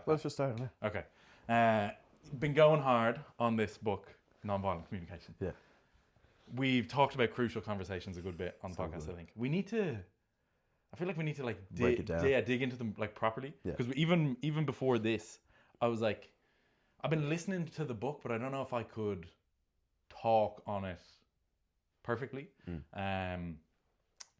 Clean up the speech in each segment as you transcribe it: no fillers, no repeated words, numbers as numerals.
like Let's just start. Yeah. Okay. Been going hard on this book, Nonviolent Communication. Yeah. We've talked about crucial conversations a good bit on the So podcast. good. I think we need to. I feel like we need to like Break it down. dig into them like properly. Yeah. Because even before this, I was like, I've been listening to the book, but I don't know if I could talk on it perfectly.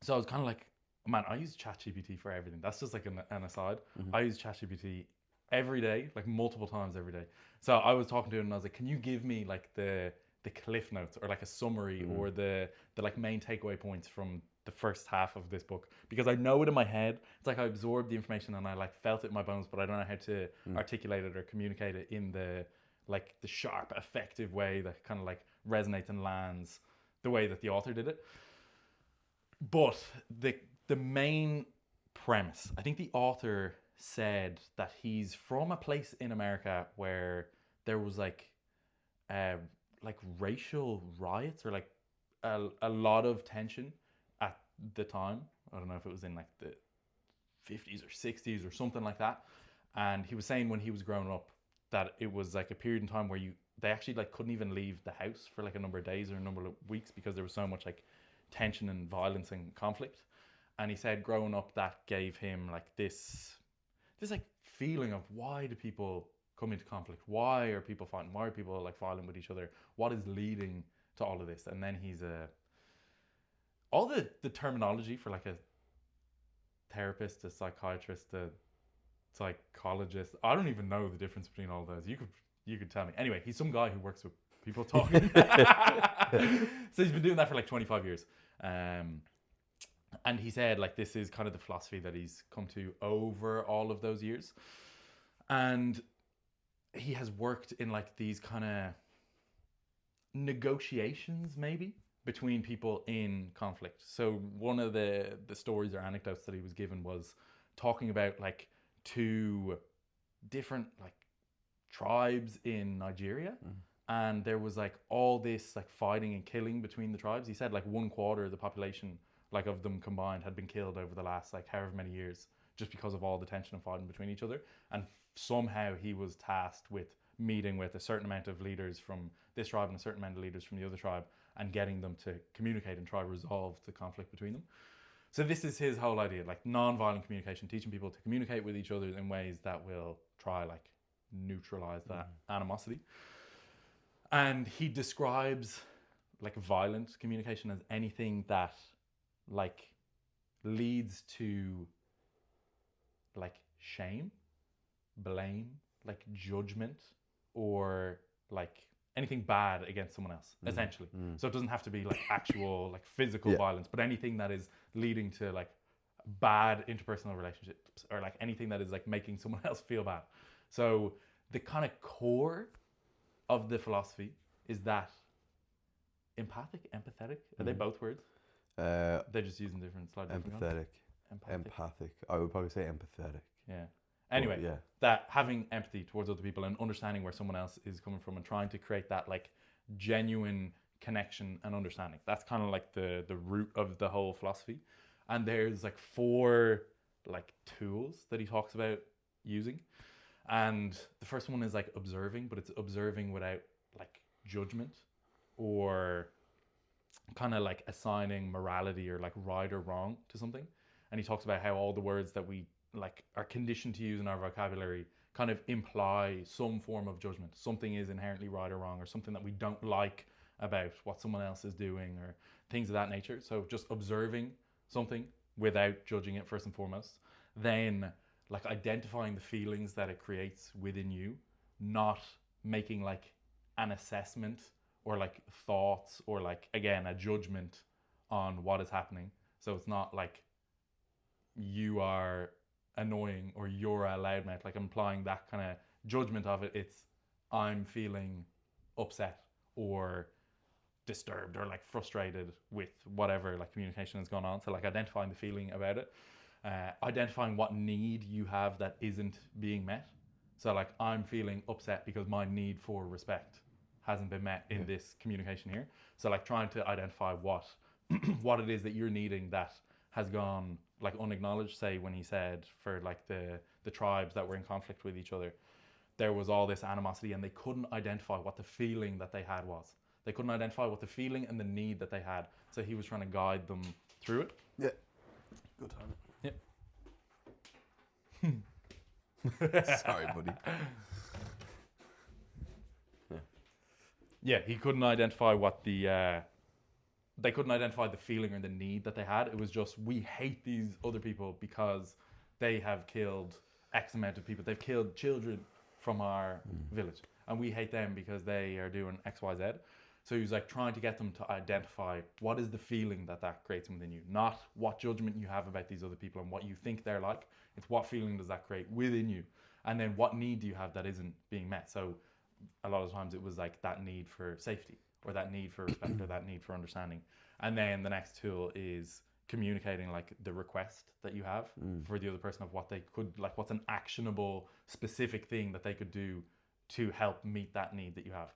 So I was kind of like, man, I use ChatGPT for everything. That's just like an aside. Mhm. I use ChatGPT every day, like multiple times every day. So I was talking to him and I was like, can you give me like the cliff notes or like a summary or the like main takeaway points from the first half of this book? Because I know it in my head. It's like I absorbed the information and I like felt it in my bones, but I don't know how to articulate it or communicate it in the like the sharp, effective way that kind of like resonates and lands the way that the author did it. But the main premise, I think the author said that he's from a place in America where there was like racial riots or like a lot of tension at the time. I don't know if it was in like the 50s or 60s or something like that. And he was saying when he was growing up that it was like a period in time where they actually like couldn't even leave the house for like a number of days or a number of weeks because there was so much like tension and violence and conflict. And he said growing up that gave him like this like feeling of why do people come into conflict? Why are people fighting? Why are people like violent with each other? What is leading to all of this? And then he's all the terminology for like a therapist, a psychiatrist, a psychologist. I don't even know the difference between all those. You could tell me. Anyway, he's some guy who works with people talking. So he's been doing that for like 25 years. And he said like this is kind of the philosophy that he's come to over all of those years. And he has worked in like these kind of negotiations maybe between people in conflict. So one of the stories or anecdotes that he was given was talking about like two different like tribes in Nigeria. And there was like all this like fighting and killing between the tribes. He said like 1/4 of the population like of them combined had been killed over the last like however many years just because of all the tension and fighting between each other. And somehow he was tasked with meeting with a certain amount of leaders from this tribe and a certain amount of leaders from the other tribe and getting them to communicate and try to resolve the conflict between them. So this is his whole idea, like non-violent communication, teaching people to communicate with each other in ways that will try like neutralize that animosity. And he describes like violent communication as anything that like leads to like shame, blame, like judgment, or like anything bad against someone else, essentially. So it doesn't have to be like actual like physical violence, but anything that is leading to like bad interpersonal relationships or like anything that is like making someone else feel bad. So the kind of core of the philosophy is that empathetic. Are they both words? They're just using slightly different ones. Empathic. I would probably say empathetic. Yeah. Anyway, yeah. that having empathy towards other people and understanding where someone else is coming from and trying to create that like genuine connection and understanding. That's kind of like the root of the whole philosophy. And there's like 4 like tools that he talks about using. And the first one is like observing, but it's observing without like judgment or kind of like assigning morality or like right or wrong to something. And he talks about how all the words that we like are conditioned to use in our vocabulary kind of imply some form of judgment. Something is inherently right or wrong, or something that we don't like about what someone else is doing, or things of that nature. So just observing something without judging it first and foremost. Then like identifying the feelings that it creates within you, not making like an assessment or like thoughts or like, again, a judgment on what is happening. So it's not like you are annoying or you're a loudmouth, like implying that kind of judgment of it. It's I'm feeling upset or disturbed or like frustrated with whatever like communication has gone on. So like identifying the feeling about it, identifying what need you have that isn't being met. So like I'm feeling upset because my need for respect hasn't been met in this communication here. So like trying to identify what what it is that you're needing that has gone like unacknowledged. Say when he said for like the tribes that were in conflict with each other, there was all this animosity and they couldn't identify what the feeling that they had was. They couldn't identify what the feeling and the need that they had. So he was trying to guide them through it. Yeah. Good time. Yep. Sorry, buddy. Yeah, he couldn't identify what they couldn't identify the feeling or the need that they had. It was just, we hate these other people because they have killed X amount of people. They've killed children from our village. And we hate them because they are doing X, Y, Z. So he was like trying to get them to identify what is the feeling that creates within you. Not what judgment you have about these other people and what you think they're like. It's what feeling does that create within you. And then what need do you have that isn't being met. So a lot of times it was like that need for safety or that need for respect or that need for understanding. And then the next tool is communicating like the request that you have for the other person of what they could, like what's an actionable specific thing that they could do to help meet that need that you have.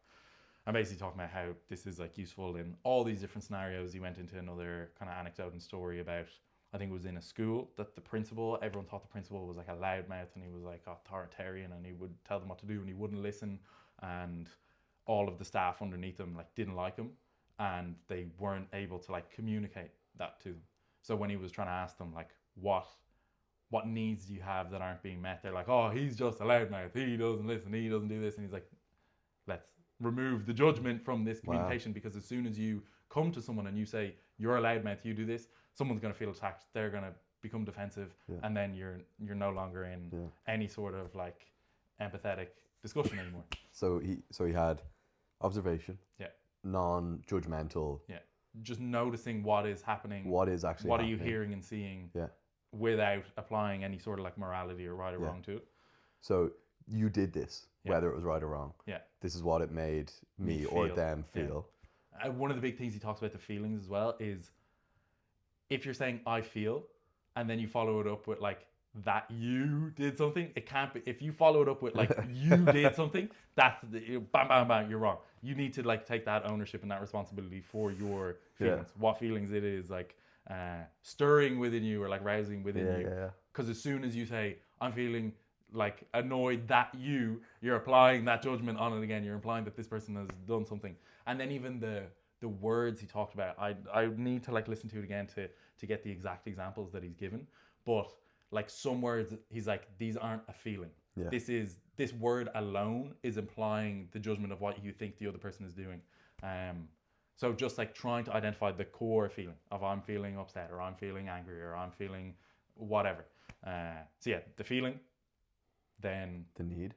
I'm basically talking about how this is like useful in all these different scenarios. He went into another kind of anecdote and story about, I think it was in a school, that the principal, everyone thought the principal was like a loudmouth and he was like authoritarian and he would tell them what to do and he wouldn't listen, and all of the staff underneath him like didn't like him and they weren't able to like communicate that to them. So when he was trying to ask them like what needs do you have that aren't being met, they're like, oh, he's just a loudmouth, he doesn't listen, he doesn't do this. And he's like, let's remove the judgment from this communication. Wow. Because as soon as you come to someone and you say, you're a loudmouth, you do this, someone's going to feel attacked, they're going to become defensive, and then you're no longer in any sort of like empathetic discussion anymore. So he had observation, non-judgmental, just noticing what is happening, what is actually what happening. Are you hearing and seeing, without applying any sort of like morality or right or wrong to it. So you did this, whether it was right or wrong. This is what it made me or them feel. One of the big things he talks about the feelings as well is, if you're saying I feel and then you follow it up with like that you did something, it can't be. If you follow it up with like you did something, that's bam bam bam, you're wrong. You need to like take that ownership and that responsibility for your feelings, what feelings it is like stirring within you or like rousing within you. Because as soon as you say I'm feeling like annoyed that you're applying that judgment on it again. You're implying that this person has done something. And then even the words he talked about, I need to like listen to it again to get the exact examples that he's given. But like some words, he's like, these aren't a feeling. This word alone is implying the judgment of what you think the other person is doing. So just like trying to identify the core feeling of I'm feeling upset or I'm feeling angry or I'm feeling whatever. So the feeling, then the need,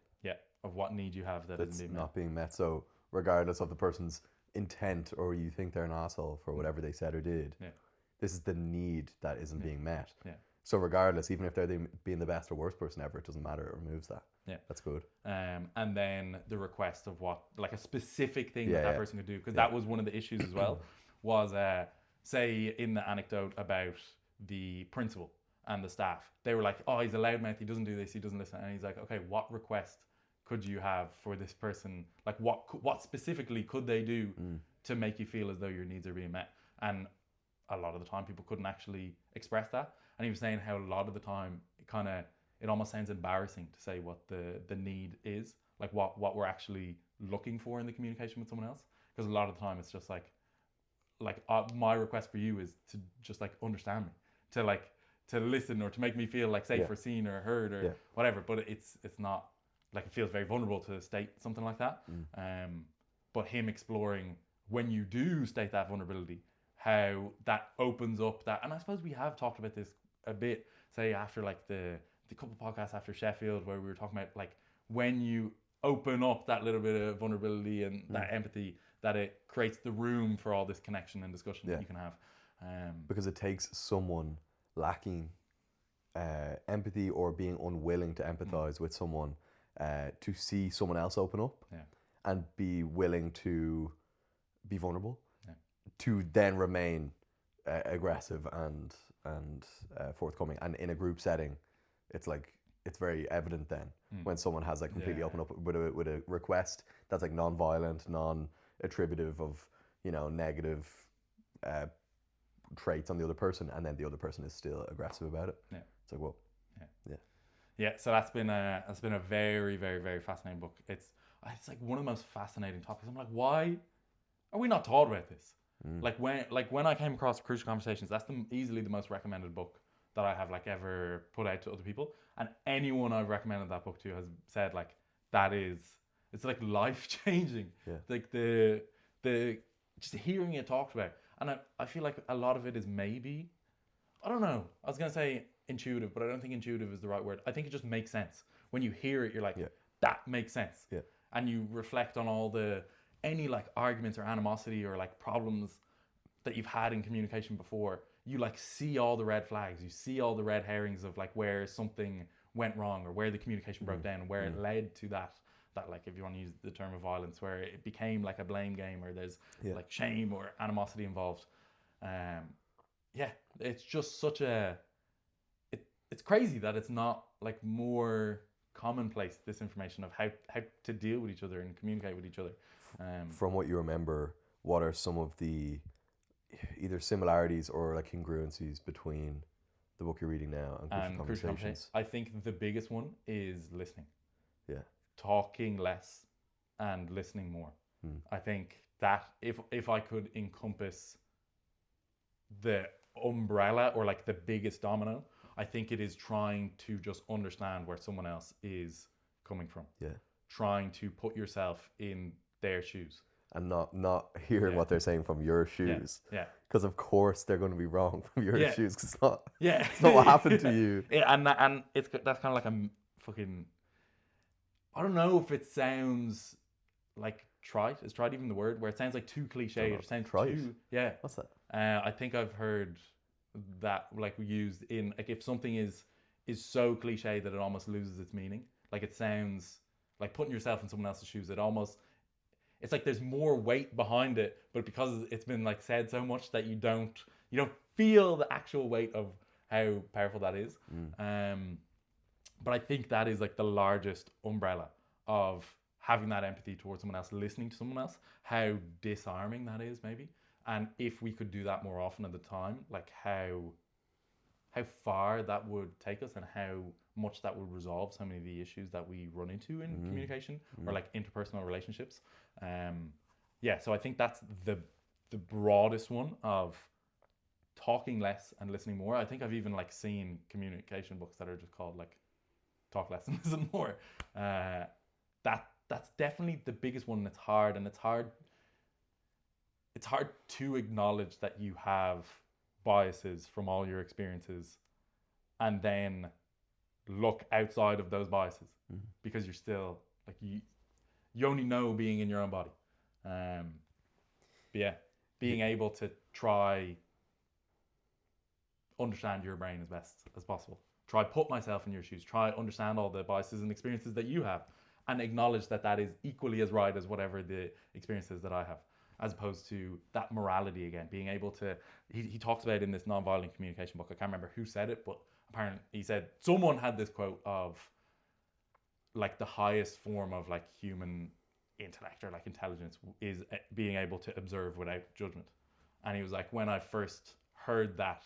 of what need you have that's not being met. So regardless of the person's intent or you think they're an asshole for whatever they said or did, this is the need that isn't being met. So regardless, even if they're being the best or worst person ever, it doesn't matter. It removes that. That's good. And then the request of what, like a specific thing that person could do, because that was one of the issues as well, was say in the anecdote about the principal and the staff, they were like, oh, he's a loudmouth, he doesn't do this, he doesn't listen. And he's like, okay, what request could you have for this person? Like what specifically could they do to make you feel as though your needs are being met? And a lot of the time people couldn't actually express that. And he was saying how a lot of the time it almost sounds embarrassing to say what the need is, like what we're actually looking for in the communication with someone else. Because a lot of the time it's just like my request for you is to just like understand me, to listen or to make me feel like safe or seen or heard or whatever. But it's not like, it feels very vulnerable to state something like that. But him exploring when you do state that vulnerability, how that opens up that, and I suppose we have talked about this a bit, say after like the couple podcasts after Sheffield, where we were talking about like when you open up that little bit of vulnerability and that empathy, that it creates the room for all this connection and discussion that you can have. Because it takes someone lacking empathy or being unwilling to empathize with someone to see someone else open up and be willing to be vulnerable, to then remain aggressive and forthcoming. And in a group setting, it's like, it's very evident then when someone has like completely opened up with a request that's like non-violent, non-attributive of, negative traits on the other person, and then the other person is still aggressive about it. Yeah. It's like, well, yeah. So that's been a very, very, very fascinating book. It's like one of the most fascinating topics. I'm like, why are we not taught about this? Like when I came across Crucial Conversations, that's easily the most recommended book that I have like ever put out to other people, and anyone I've recommended that book to has said like it's like life changing. Yeah. Like the just hearing it talked about, and I feel like a lot of it is maybe, I don't know, I was gonna say intuitive, but I don't think intuitive is the right word. I think it just makes sense when you hear it. You're like, that makes sense. Yeah. And you reflect on any like arguments or animosity or like problems that you've had in communication before. You like see all the red flags, you see all the red herrings of like where something went wrong or where the communication broke down, where it led to that like, if you want to use the term of violence, where it became like a blame game or there's like shame or animosity involved. It's just such it's crazy that it's not like more commonplace, this information of how to deal with each other and communicate with each other. From what you remember, what are some of the either similarities or like congruencies between the book you're reading now and Crucial Conversations? I think the biggest one is listening. Yeah. Talking less and listening more. I think that if I could encompass the umbrella or like the biggest domino, I think it is trying to just understand where someone else is coming from. Yeah. Trying to put yourself in their shoes. And not hearing what they're saying from your shoes. Yeah. Because of course they're going to be wrong from your shoes. Cause it's not what happened to you. Yeah, and that's kind of like a fucking, I don't know if it sounds like trite. Is trite even the word? Where it sounds like too cliche. It sounds trite. too, yeah. What's that? I think I've heard that like used in like if something is so cliche that it almost loses its meaning. Like it sounds like putting yourself in someone else's shoes. It's like there's more weight behind it, but because it's been like said so much that you don't feel the actual weight of how powerful that is. But I think that is like the largest umbrella of having that empathy towards someone else, listening to someone else, how disarming that is maybe. And if we could do that more often at the time, like how far that would take us and how much that would resolve so many of the issues that we run into in communication or like interpersonal relationships. So I think that's the broadest one of talking less and listening more. I think I've even like seen communication books that are just called like Talk Less and Listen More. That's definitely the biggest one. It's hard to acknowledge that you have biases from all your experiences and then look outside of those biases because you're still like you only know being in your own body. Being able to try understand your brain as best as possible. Try put myself in your shoes. Try understand all the biases and experiences that you have and acknowledge that is equally as right as whatever the experiences that I have, as opposed to that morality again, being able to, he talks about in this nonviolent communication book, I can't remember who said it, but apparently he said, someone had this quote of like the highest form of like human intellect or like intelligence is being able to observe without judgment. And he was like, when I first heard that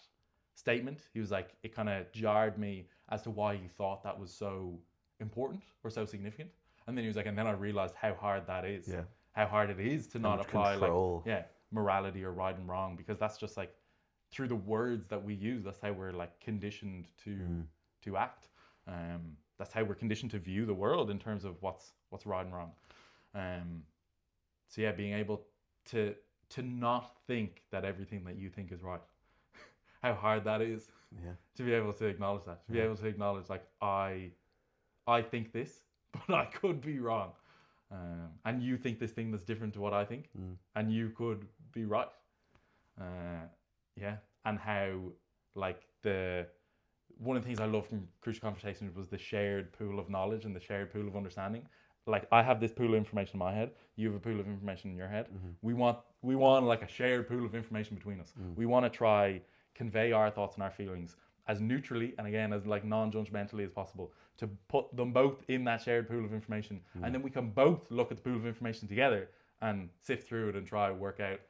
statement, he was like, it kind of jarred me as to why he thought that was so important or so significant. And then he was like, and then I realized how hard that is. Yeah. How hard it is to not apply control. like morality or right and wrong, because that's just like through the words that we use, that's how we're like conditioned to act. That's how we're conditioned to view the world in terms of what's right and wrong. Being able to not think that everything that you think is right. How hard that is. Yeah. To be able to acknowledge that. To be able to acknowledge like I think this, but I could be wrong. And you think this thing that's different to what I think, and you could be right. And how like one of the things I loved from Crucial Conversations was the shared pool of knowledge and the shared pool of understanding. Like I have this pool of information in my head, you have a pool of information in your head. We want like a shared pool of information between us. We want to try convey our thoughts and our feelings as neutrally and again as like non-judgmentally as possible, to put them both in that shared pool of information, and then we can both look at the pool of information together and sift through it and try to work out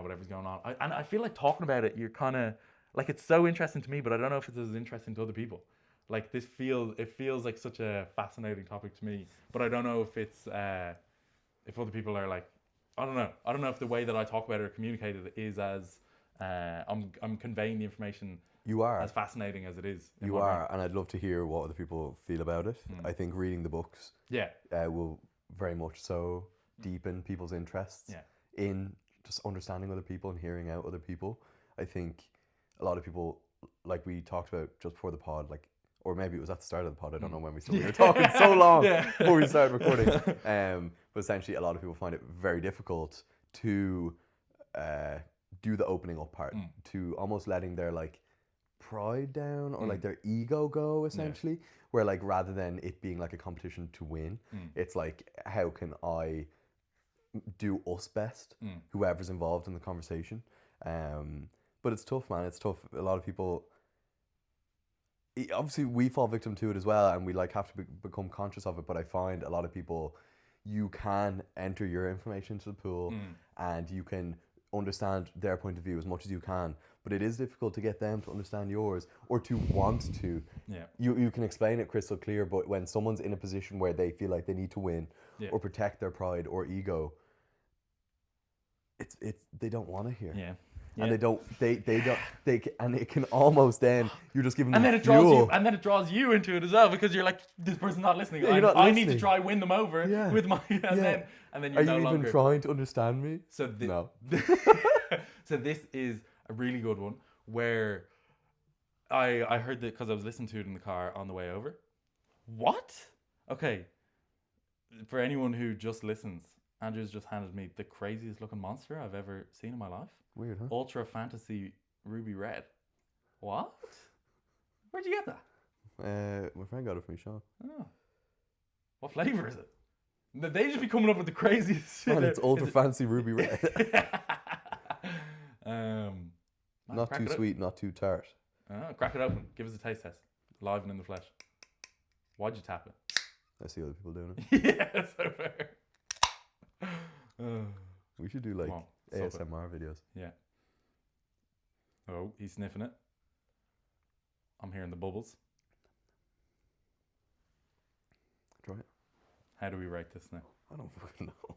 whatever's going on. And I feel like talking about it, you're kind of like, it's so interesting to me, but I don't know if it's as interesting to other people. Like it feels like such a fascinating topic to me, but I don't know if it's if other people are like, I don't know if the way that I talk about it or communicate it is as I'm conveying the information. You are as fascinating as it is. You are, and I'd love to hear what other people feel about it. I think reading the books, will very much so deepen people's interests in just understanding other people and hearing out other people. I think a lot of people, like we talked about just before the pod, like, or maybe it was at the start of the pod, I don't know when we started. We were talking so long before we started recording. But essentially, a lot of people find it very difficult to do the opening up part, to almost letting their like pride down or like their ego go, essentially. Where like rather than it being like a competition to win, it's like, how can I do us best, whoever's involved in the conversation. But it's tough, man. It's tough. A lot of people, obviously we fall victim to it as well, and we like have to become conscious of it. But I find a lot of people, you can enter your information into the pool and you can understand their point of view as much as you can, but it is difficult to get them to understand yours or to want to. You can explain it crystal clear, but when someone's in a position where they feel like they need to win or protect their pride or ego, it's they don't want to hear. And and it can almost then you're just giving them fuel. And then it draws you into it as well, because you're like, this person's not listening. I need to try win them over with my and then you're no longer. Are you even trying to understand me? So no. So this is a really good one where I heard that because I was listening to it in the car on the way over. What? Okay. For anyone who just listens, Andrew's just handed me the craziest looking monster I've ever seen in my life. Weird, huh? Ultra Fantasy Ruby Red. What? Where'd you get that? My friend got it from me, Sean. Oh. What flavour is it? They just be coming up with the craziest shit. Man, it's Ultra Fancy Ruby Red. Not too sweet, not too tart. Crack it open. Give us a taste test. Live and in the flesh. Why'd you tap it? I see other people doing it. Yeah, so fair. We should do like ASMR videos. Yeah. Oh, he's sniffing it. I'm hearing the bubbles. Try it. How do we rate this now? I don't fucking know.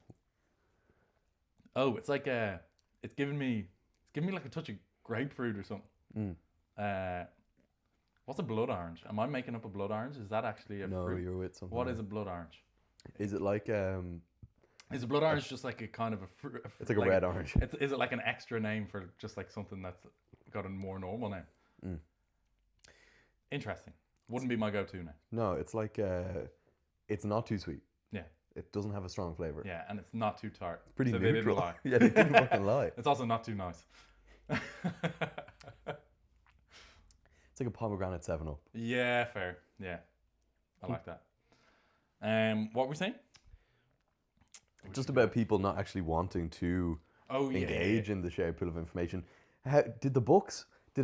Oh, it's like it's giving me like a touch of grapefruit or something. What's a blood orange? Am I making up a blood orange? Is that actually a fruit? No, you're with something. What is a blood orange? Is it like Is a blood orange just like a kind of a fruit? It's like a red orange. Is it like an extra name for just like something that's got a more normal name? Interesting. Wouldn't be my go-to now. No, it's like it's not too sweet. Yeah. It doesn't have a strong flavor. Yeah, and it's not too tart. It's pretty neutral. They didn't lie. Yeah, they didn't fucking lie. It's also not too nice. It's like a pomegranate 7-Up. Yeah, fair. Yeah, I like that. What were we saying? Just about people not actually wanting to engage in the shared pool of information. Did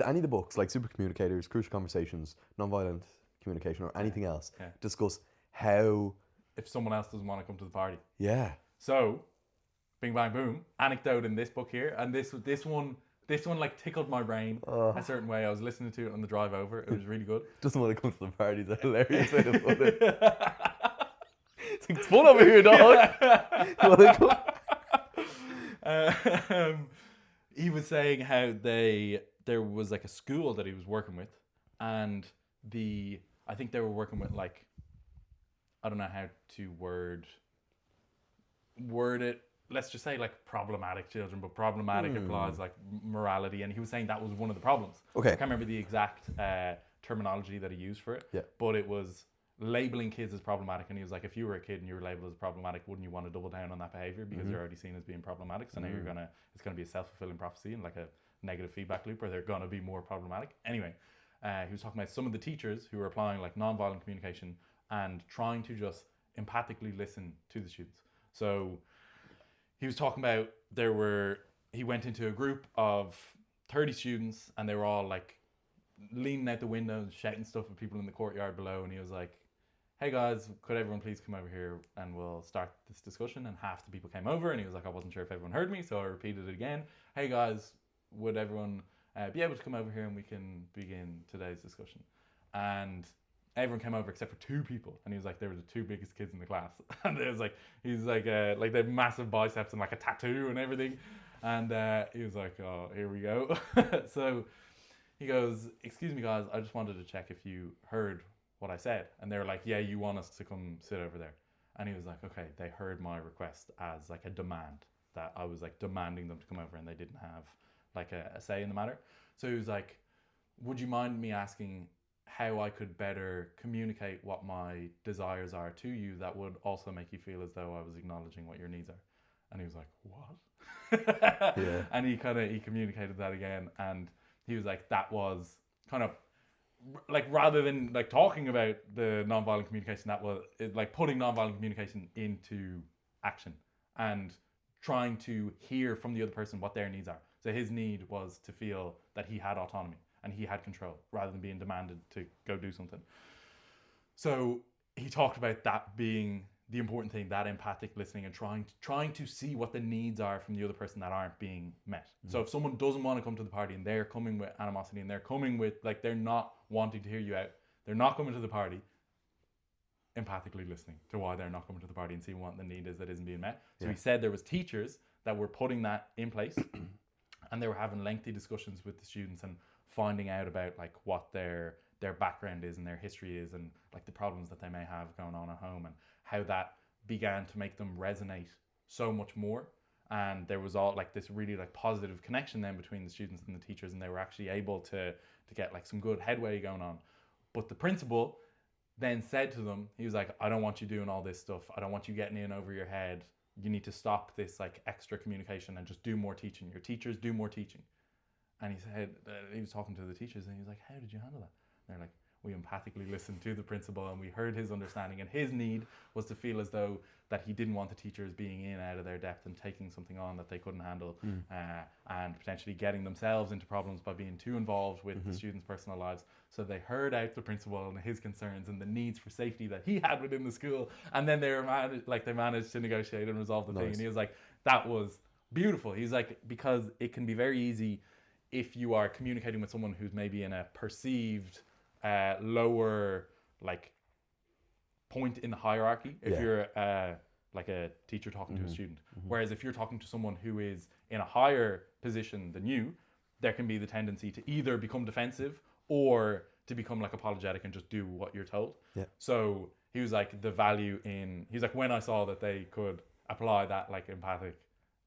any of the books, like Super Communicators, Crucial Conversations, Nonviolent Communication, or anything else, discuss how... If someone else doesn't want to come to the party. Yeah. So, bing, bang, boom, anecdote in this book here, and this one like tickled my brain a certain way. I was listening to it on the drive over. It was really good. Doesn't want to come to the party. That's hilarious way to put it. It's fun over here, dog. He was saying how there was like a school that he was working with, and I think they were working with like, I don't know how to word it. Let's just say like problematic children, but problematic implies like morality. And he was saying that was one of the problems. Okay. I can't remember the exact terminology that he used for it. Yeah. But it was labeling kids as problematic. And he was like, if you were a kid and you were labeled as problematic, wouldn't you want to double down on that behavior because you're already seen as being problematic? So now it's gonna be a self-fulfilling prophecy and like a negative feedback loop where they're gonna be more problematic. Anyway, he was talking about some of the teachers who were applying like nonviolent communication and trying to just empathically listen to the students. So he was talking about he went into a group of 30 students and they were all like leaning out the windows, shouting stuff at people in the courtyard below. And he was like, hey guys, could everyone please come over here and we'll start this discussion? And half the people came over, and he was like, I wasn't sure if everyone heard me, so I repeated it again. Hey guys, would everyone be able to come over here and we can begin today's discussion? And everyone came over except for 2 people, and he was like, they were the 2 biggest kids in the class, and it was like, he's like they had massive biceps and like a tattoo and everything, and he was like, oh, here we go. So he goes, excuse me guys, I just wanted to check if you heard what I said. And they were like, yeah, you want us to come sit over there. And he was like, okay, they heard my request as like a demand, that I was like demanding them to come over, and they didn't have like a say in the matter. So he was like, would you mind me asking how I could better communicate what my desires are to you that would also make you feel as though I was acknowledging what your needs are? And he was like, what? Yeah. And he communicated that again, and he was like, that was kind of like, rather than like talking about the nonviolent communication, that was like putting nonviolent communication into action and trying to hear from the other person what their needs are. So his need was to feel that he had autonomy and he had control rather than being demanded to go do something. So he talked about that being the important thing, that empathic listening, and trying to see what the needs are from the other person that aren't being met. Mm-hmm. So if someone doesn't want to come to the party and they're coming with animosity and they're coming with, like, they're not wanting to hear you out, they're not coming to the party, empathically listening to why they're not coming to the party and seeing what the need is that isn't being met. So he said there was teachers that were putting that in place and they were having lengthy discussions with the students and finding out about like what their background is and their history is, and like the problems that they may have going on at home, and how that began to make them resonate so much more. And there was all like this really like positive connection then between the students and the teachers, and they were actually able to get like some good headway going on. But the principal then said to them, he was like, I don't want you doing all this stuff. I don't want you getting in over your head. You need to stop this like extra communication and just do more teaching. Your teachers do more teaching. And he said, he was talking to the teachers and he was like, how did you handle that? And they're like, we empathically listened to the principal and we heard his understanding, and his need was to feel as though that he didn't want the teachers being in out of their depth and taking something on that they couldn't handle, and potentially getting themselves into problems by being too involved with the students' personal lives. So they heard out the principal and his concerns and the needs for safety that he had within the school, and then they managed to negotiate and resolve the thing. And he was like, that was beautiful. He's like, because it can be very easy if you are communicating with someone who's maybe in a perceived lower like point in the hierarchy, if you're like a teacher talking to a student, whereas if you're talking to someone who is in a higher position than you, there can be the tendency to either become defensive or to become like apologetic and just do what you're told. So he was like, the value in, he's like, when I saw that they could apply that like empathic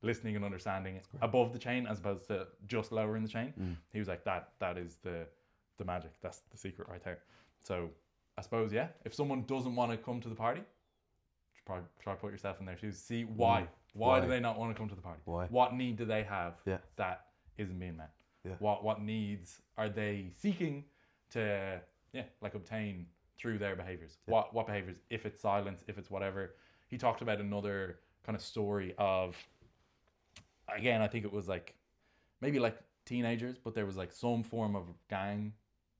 listening and understanding above the chain as opposed to just lower in the chain, he was like, that is the magic. That's the secret right there. So I suppose, if someone doesn't want to come to the party, try to put yourself in their shoes. See why. Why do they not want to come to the party? Why? What need do they have that isn't being met? What needs are they seeking to like obtain through their behaviors? What behaviors? If it's silence, if it's whatever. He talked about another kind of story of, again, I think it was like maybe like teenagers, but there was like some form of gang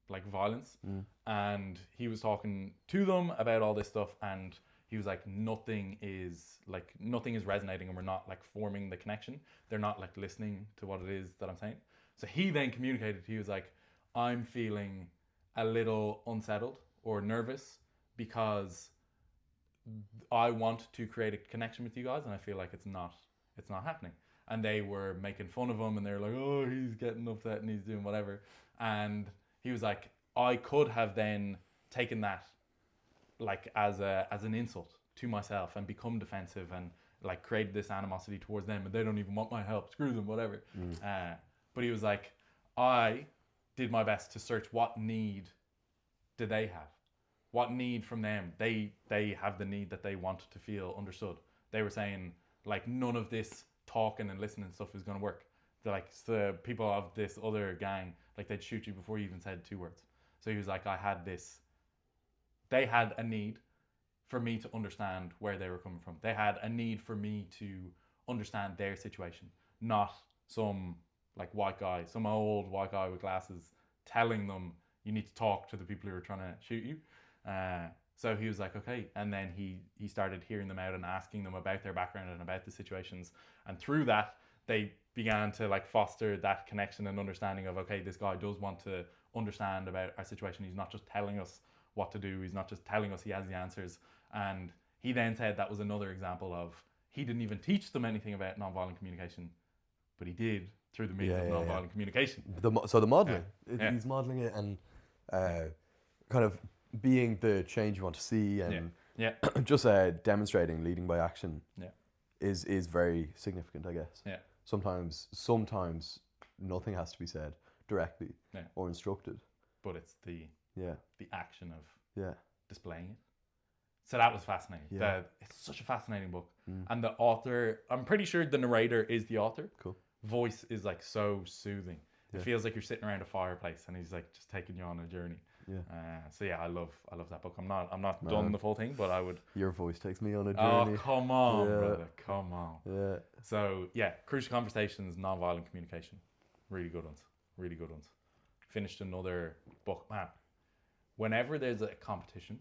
like violence, and he was talking to them about all this stuff, and he was like, nothing is resonating, and we're not like forming the connection. They're not like listening to what it is that I'm saying. So he then communicated, he was like, I'm feeling a little unsettled or nervous because I want to create a connection with you guys, and I feel like it's not happening. And they were making fun of him, and they were like, oh, he's getting upset and he's doing whatever. And he was like, I could have then taken that like as an insult to myself and become defensive and like created this animosity towards them, and they don't even want my help, screw them, whatever. But he was like, I did my best to search what need do they have, what need from them. They have the need that they want to feel understood. They were saying like, none of this talking and listening stuff is going to work. They're like, the people of this other gang, like, they'd shoot you before you even said 2 words. So he was like, they had a need for me to understand where they were coming from. They had a need for me to understand their situation, not some like some old white guy with glasses telling them you need to talk to the people who are trying to shoot you. So he was like, okay. And then he started hearing them out and asking them about their background and about the situations. And through that, they began to like foster that connection and understanding of, okay, this guy does want to understand about our situation. He's not just telling us what to do. He's not just telling us he has the answers. And he then said that was another example of he didn't even teach them anything about nonviolent communication, but he did through the means of nonviolent communication. So the modeling, he's modeling it and kind of being the change you want to see, and just demonstrating, leading by action, is very significant, I guess. Yeah. Sometimes nothing has to be said directly or instructed, but it's the action of displaying it. So that was fascinating. Yeah. It's such a fascinating book. And the author, I'm pretty sure the narrator is the author. Cool. Voice is like so soothing. It feels like you're sitting around a fireplace and he's like just taking you on a journey. Yeah. So yeah, I love that book. I'm not done the full thing, but I would. Your voice takes me on a Oh journey. come on, brother, come on. Yeah. So yeah, Crucial Conversations, Nonviolent Communication, really good ones. Really good ones. Finished another book, man. Whenever there's a competition.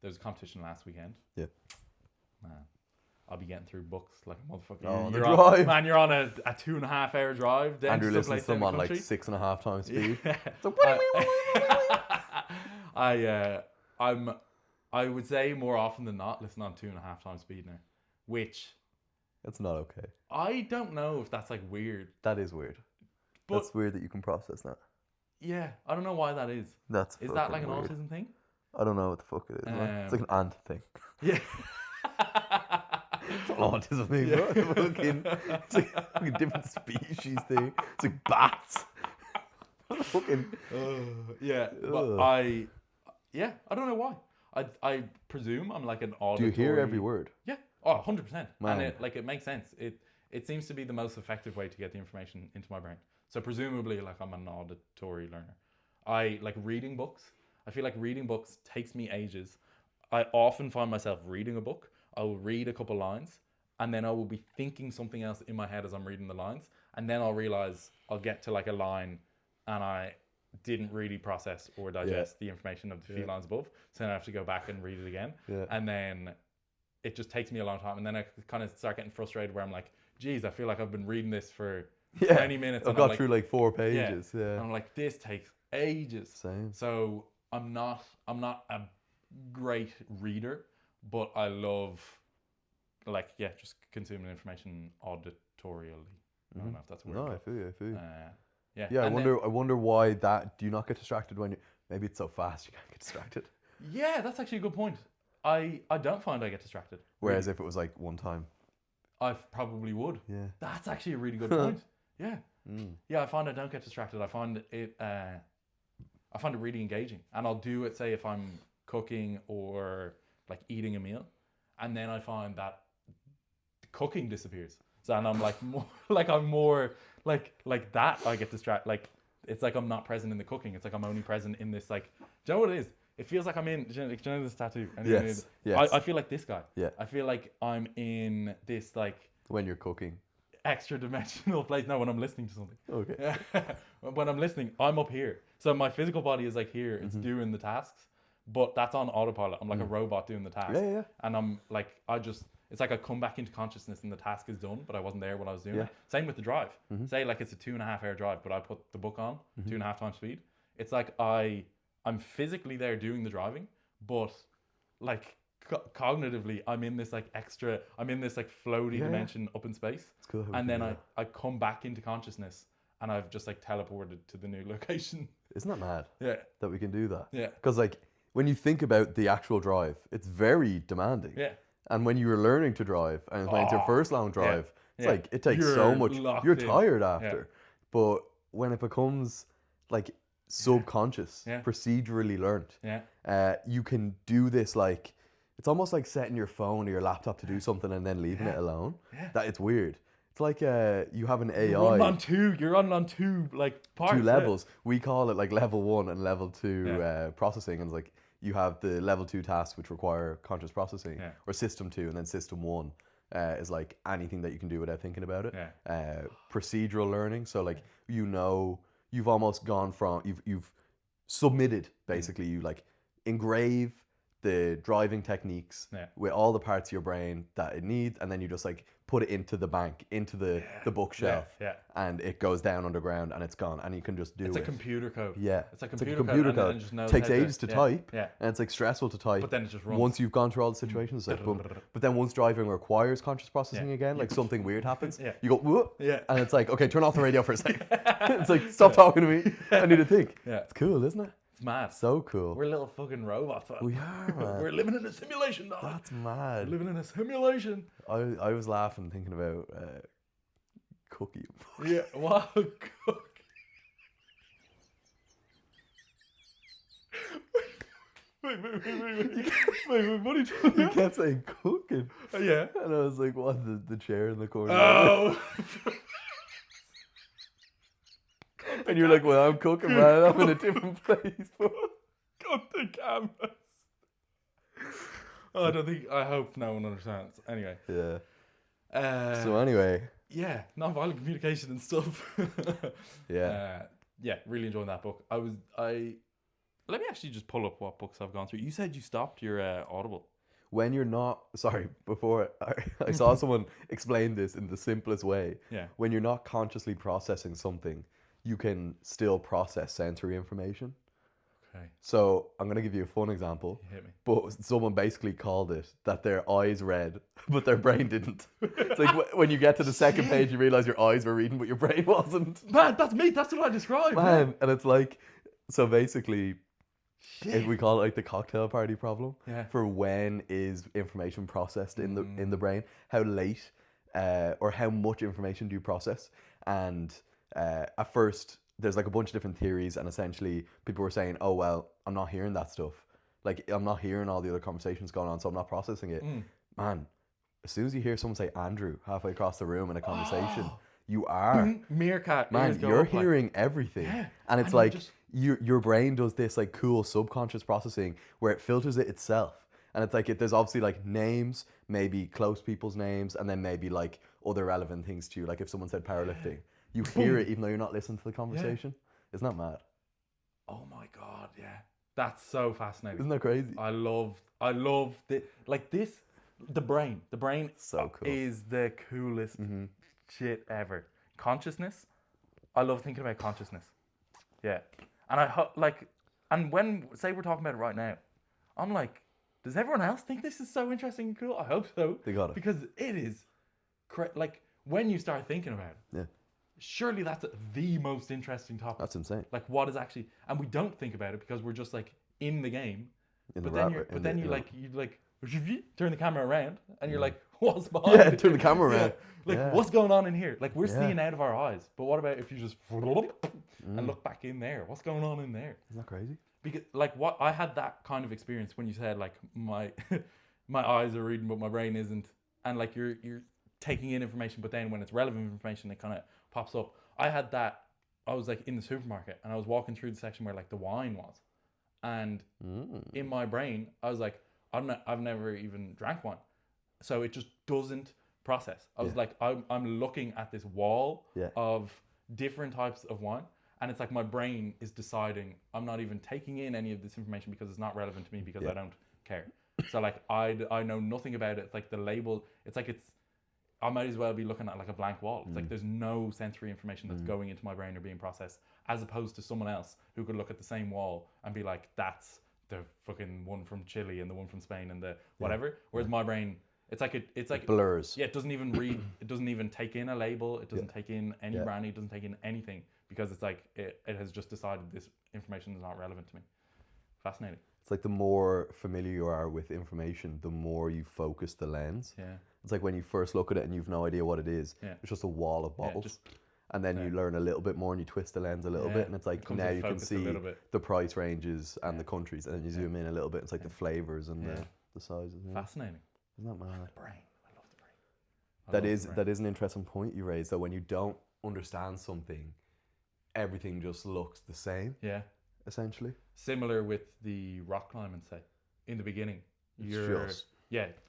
There was a competition last weekend. Yeah. Man, I'll be getting through books like a motherfucker. Oh, the drive. Man, you're on a 2.5 hour drive. Andrew listens to them on like 6.5 times speed. So, I would say more often than not, listen on 2.5 times speed now. Which... That's not okay. I don't know if that's like weird. That is weird. But that's weird that you can process that. Yeah, I don't know why that is. Is that like an weird. autism thing? I don't know what the fuck it is. It's like an ant thing. Yeah. It's an autism thing, bro. It's like a different species thing. It's like bats. Fucking. Yeah, but I don't know why. I presume I'm like an auditory. Do you hear every word? Yeah. Oh, 100%. And it makes sense. It seems to be the most effective way to get the information into my brain. So presumably, like, I'm an auditory learner. I like reading books. I feel like reading books takes me ages. I often find myself reading a book. I will read a couple lines and then I will be thinking something else in my head as I'm reading the lines. And then I'll realize I'll get to like a line and I didn't really process or digest the information of the few lines above. So then I have to go back and read it again. Yeah. And then it just takes me a long time. And then I kind of start getting frustrated where I'm like, geez, I feel like I've been reading this for 20 minutes. I've got through like 4 pages. Yeah. And I'm like, this takes ages. Same. So I'm not a great reader, but I love just consuming information auditorially. I don't know if that's a word. No, I feel you. Yeah. I wonder why that. Do you not get distracted when maybe it's so fast you can't get distracted? Yeah, that's actually a good point. I don't find I get distracted. Whereas if it was like one time, I probably would. Yeah. That's actually a really good point. Yeah. Yeah, I find I don't get distracted. I find it really engaging, and I'll do it. Say if I'm cooking or like eating a meal, and then I find that the cooking disappears. So and I'm like more like that. I get distracted. Like it's like I'm not present in the cooking. It's like I'm only present in this. Like, do you know what it is? It feels like I'm in. Do you know this tattoo? Yes. I feel like this guy. Yeah. I feel like I'm in this like. When you're cooking. Extra dimensional place. No, when I'm listening to something. Okay. When I'm listening, I'm up here. So my physical body is like here. It's doing the tasks, but that's on autopilot. I'm like a robot doing the task. Yeah. And I'm like, it's like I come back into consciousness and the task is done, but I wasn't there when I was doing it. Same with the drive. Say like it's a 2.5 hour drive, but I put the book on 2.5 times speed. It's like I'm physically there doing the driving, but like cognitively I'm in this like floaty dimension up in space. Cool and then I come back into consciousness and I've just like teleported to the new location. Isn't that mad? Yeah. That we can do that. Yeah. Because like when you think about the actual drive, it's very demanding. Yeah. And when you were learning to drive and when it's your first long drive, it's like it takes so much. You're tired after. But when it becomes like subconscious, procedurally learned, you can do this like. It's almost like setting your phone or your laptop to do something and then leaving it alone. Yeah. That it's weird. It's like you have an AI. You're on two like parts. 2 levels. We call it like level 1 and level 2 processing. And it's like you have the level 2 tasks which require conscious processing, or system 2, and then system 1 is like anything that you can do without thinking about it. Procedural learning. So like you've almost gone from you've submitted basically. You like engrave the driving techniques Yeah. with all the parts of your brain that it needs, and then you just like put it into the bank, into the bookshelf, Yeah. and it goes down underground and it's gone, and you can just do It's it. a computer code. Yeah, It's like it's like a computer computer code. code. And it just knows Takes how to- ages to type, Yeah. and it's like stressful to type. But then it just runs. Once you've gone through all the situations, it's like boom. But then once driving requires conscious processing Yeah. again, like something weird happens, Yeah. you go whoa, Yeah. and it's like, okay, turn off the radio for a second. It's like, stop talking to me. I need to think. Yeah. It's cool, isn't it? It's mad. So cool. We're little fucking robots. Man. We are, man. We're living in a simulation, dog. That's We're mad. living in a simulation. I was laughing thinking about Cookie. Yeah. Wow. Wait, what are you talking You about? kept saying cooking. Yeah. And I was like, what, the chair in the corner? Oh. And you're like, well, I'm cooking, man. I'm in a different place. Got the cameras. Oh, I hope no one understands. Anyway. Yeah. So anyway. Yeah, non-violent communication and stuff. Yeah. Yeah, really enjoying that book. Let me actually just pull up what books I've gone through. You said you stopped your Audible. When you're not, sorry, before I saw someone explain this in the simplest way. Yeah. When you're not consciously processing something, you can still process sensory information. Okay. So I'm going to give you a fun example. You hit me. But someone basically called it that their eyes read, but their brain didn't. It's like when you get to the second page, you realize your eyes were reading, but your brain wasn't. Man, that's me. That's what I described. Man, and it's like, so basically, if we call it like the cocktail party problem. Yeah. For when is information processed in the brain? How late or how much information do you process? And at first, there's like a bunch of different theories, and essentially people were saying, oh, well, I'm not hearing that stuff. Like, I'm not hearing all the other conversations going on, so I'm not processing it. Man, as soon as you hear someone say Andrew halfway across the room in a conversation, you are. Meerkat. Man, you're hearing everything. Yeah. And it's like, your brain does this like cool subconscious processing where it filters it itself. And it's like, there's obviously like names, maybe close people's names, and then maybe like other relevant things to you. Like if someone said powerlifting, you hear it even though you're not listening to the conversation. Yeah. Isn't that mad? Oh my God, yeah. That's so fascinating. Isn't that crazy? I love the brain. The brain so cool. is the coolest shit ever. Consciousness. I love thinking about consciousness. Yeah. And and when, say we're talking about it right now, I'm like, does everyone else think this is so interesting and cool? I hope so. They got it. Because it is, like, when you start thinking about it, yeah. Surely that's the most interesting topic. That's insane. Like, what is actually, and we don't think about it because we're just like in the game. In but the then you turn the camera around and you're like, what's behind? Yeah, turn the camera around. Like, what's going on in here? Like, we're seeing out of our eyes. But what about if you just and look back in there? What's going on in there? Isn't that crazy? Because like what I had that kind of experience when you said like my my eyes are reading but my brain isn't, and like you're taking in information, but then when it's relevant information it kind of pops up. I had that. I was like in the supermarket and I was walking through the section where like the wine was, and in my brain I was like, I've never even drank wine, so it just doesn't process. I was like, I'm looking at this wall of different types of wine, and it's like my brain is deciding I'm not even taking in any of this information because it's not relevant to me because I don't care. So like I know nothing about it. It's like the label. It's like I might as well be looking at like a blank wall. It's like there's no sensory information that's going into my brain or being processed, as opposed to someone else who could look at the same wall and be like, that's the fucking one from Chile and the one from Spain and the whatever. Whereas my brain, it's like it blurs. Yeah, it doesn't even read. It doesn't even take in a label. It doesn't take in any branding. It doesn't take in anything because it's like it has just decided this information is not relevant to me. Fascinating. It's like the more familiar you are with information, the more you focus the lens. Yeah. It's like when you first look at it and you've no idea what it is. Yeah. It's just a wall of bottles. And then you learn a little bit more and you twist the lens a little bit, and it's like now you can see the price ranges and the countries, and then you zoom in a little bit. It's like the flavors and the sizes. Yeah. Fascinating. Isn't that mad? The brain. I love the brain. That is an interesting point you raised. That when you don't understand something, everything just looks the same. Yeah. Essentially. Similar with the rock climbing, say, in the beginning.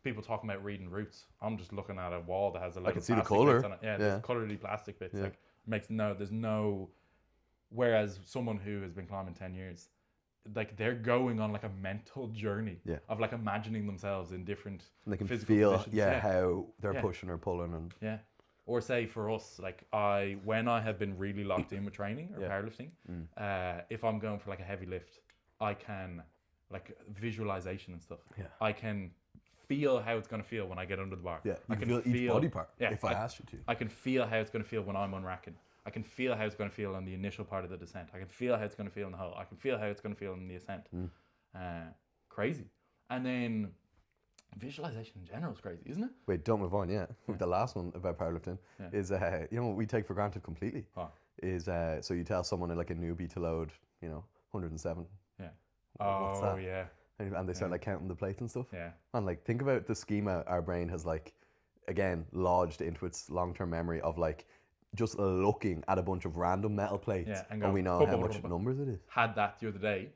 People talking about reading routes. I'm just looking at a wall that has a lot of plastic bits on it. Yeah, there's colouredy plastic bits. Like there's no. Whereas someone who has been climbing 10 years, like they're going on like a mental journey of like imagining themselves in different And they can physical feel positions. how they're pushing or pulling and Or say for us, like when I have been really locked in with training or powerlifting, if I'm going for like a heavy lift, I can like visualization and stuff. Yeah. I can feel how it's going to feel when I get under the bar. Yeah, I can feel each body part if I asked you to. I can feel how it's going to feel when I'm unracking. I can feel how it's going to feel on the initial part of the descent. I can feel how it's going to feel in the hole. I can feel how it's going to feel in the ascent. Crazy. And then visualization in general is crazy, isn't it? Wait, don't move on yet. The last one about powerlifting is, you know, what we take for granted completely is, so you tell someone like a newbie to load, you know, 107. Yeah. What's that? Yeah. And they start like counting the plates and stuff. Yeah. And like, think about the schema our brain has like, again, lodged into its long-term memory of like, just looking at a bunch of random metal plates and we know how much numbers it is. Had that the other day,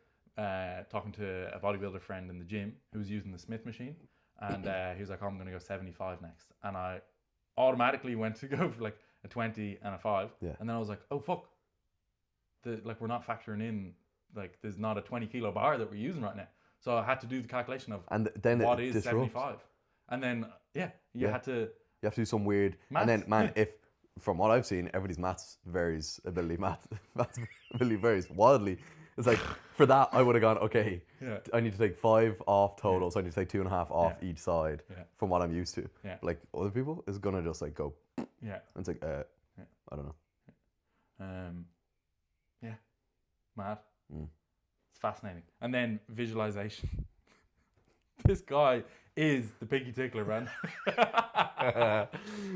talking to a bodybuilder friend in the gym who was using the Smith machine. And he was like, I'm going to go 75 next. And I automatically went to go for like a 20 and a 5. Yeah. And then I was like, oh, fuck. Like, we're not factoring in, like, there's not a 20 kilo bar that we're using right now. So I had to do the calculation of what is 75. And then, you had to... You have to do some weird... Maths. And then, man, if... From what I've seen, everybody's maths ability varies wildly. It's like, for that, I would have gone, okay, I need to take 5 off total, so I need to take 2.5 off each side from what I'm used to. Yeah. Like, other people, it's going to just, like, go... Yeah. And it's like, I don't know. Mad. It's fascinating. And then visualization. This guy is the piggy tickler, man.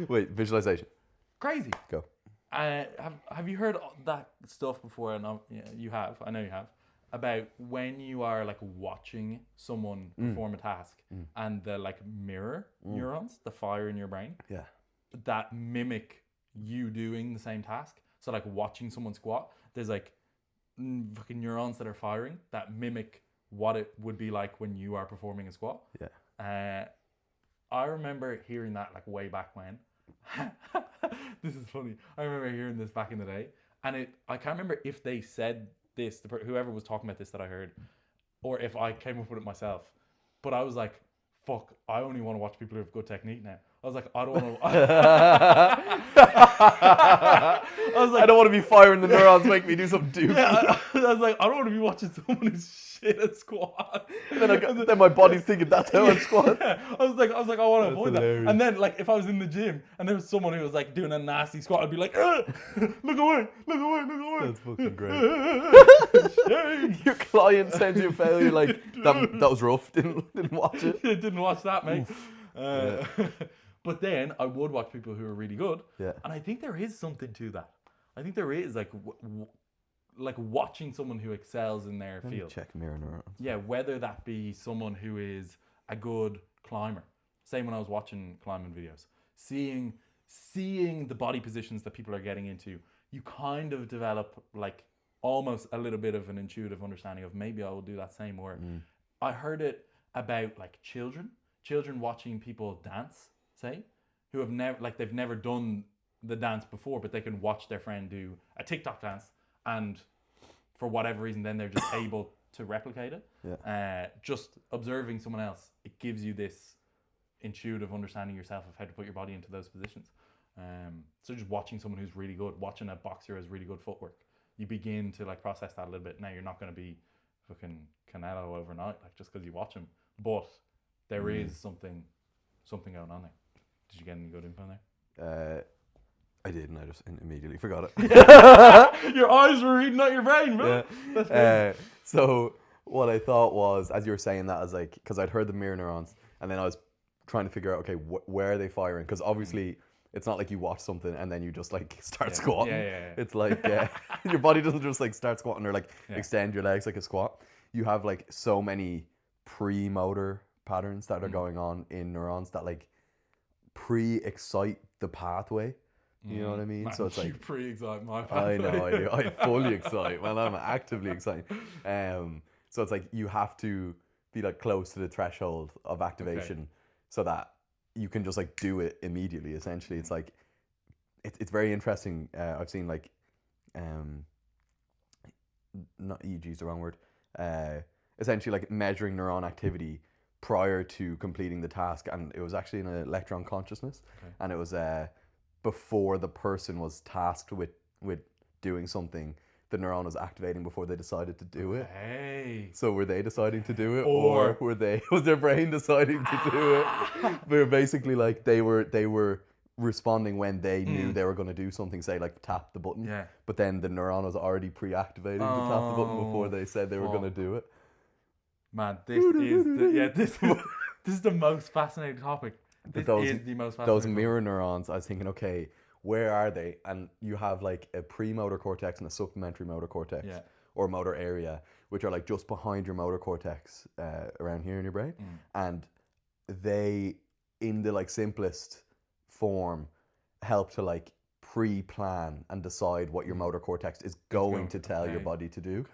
Wait, visualization. Crazy. Go. Have you heard that stuff before? And you have. I know you have. About when you are like watching someone perform a task and the like mirror neurons, the fire in your brain, that mimic you doing the same task. So like watching someone squat, there's like fucking neurons that are firing that mimic what it would be like when you are performing a squat. Yeah. I remember hearing that like way back when. This is funny. I remember hearing this back in the day, and I can't remember if they said this, whoever was talking about this that I heard, or if I came up with it myself. But I was like, fuck, I only want to watch people who have good technique now. I was like, I don't want to... I was like, I don't want to be firing the neurons, make me do some doofy. I was like, I don't want to be watching someone who's shit at squat. Then my body's thinking, that's how I squat. Yeah. I was like, I want to avoid that. And then, like, if I was in the gym and there was someone who was like doing a nasty squat, I'd be like, look away. That's fucking great. Your client sends you a failure, like, that was rough. Didn't watch it. Didn't watch that, mate. But then I would watch people who are really good. Yeah. And I think there is something to that. I think there is like watching someone who excels in their field. Check mirror neurons. Yeah, whether that be someone who is a good climber. Same when I was watching climbing videos. Seeing the body positions that people are getting into, you kind of develop like almost a little bit of an intuitive understanding of maybe I will do that same. Or I heard it about like children watching people dance, say, who have they've never done the dance before, but they can watch their friend do a TikTok dance, and for whatever reason, then they're just able to replicate it. Yeah. Just observing someone else, it gives you this intuitive understanding yourself of how to put your body into those positions. So just watching someone who's really good, watching a boxer who has really good footwork, you begin to like process that a little bit. Now you're not going to be fucking Canelo overnight, like just because you watch him, but there is something going on there. Did you get any good info there? I did, and I just immediately forgot it. Your eyes were reading out your brain, bro. Yeah. So what I thought was, as you were saying that, I was like, because I'd heard the mirror neurons, and then I was trying to figure out, okay, where are they firing? Because obviously, it's not like you watch something and then you just like start squatting. Yeah. It's like your body doesn't just like start squatting or like extend your legs like a squat. You have like so many pre-motor patterns that are going on in neurons that like pre-excite the pathway. You know what I mean? Man, so it's like you pre-excite my pathway. I know, I do. I fully excite. Man, I'm actively excited. So it's like you have to be like close to the threshold of activation so that you can just like do it immediately. Essentially, it's like it's very interesting. I've seen like not EEG is the wrong word. essentially like measuring neuron activity prior to completing the task, and it was actually in an electron consciousness, and it was before the person was tasked with doing something, the neuron was activating before they decided to do it. So were they deciding to do it, or was their brain deciding to do it? They were basically like they were responding when they knew they were going to do something, say like tap the button. Yeah. But then the neuron was already pre-activating to tap the button before they said they were going to do it. Man, this is the most fascinating topic. This is the most fascinating those mirror neurons, I was thinking, okay, where are they? And you have like a premotor cortex and a supplementary motor cortex, or motor area, which are like just behind your motor cortex, around here in your brain. And they, in the like simplest form, help to like pre-plan and decide what your motor cortex is going to tell your body to do.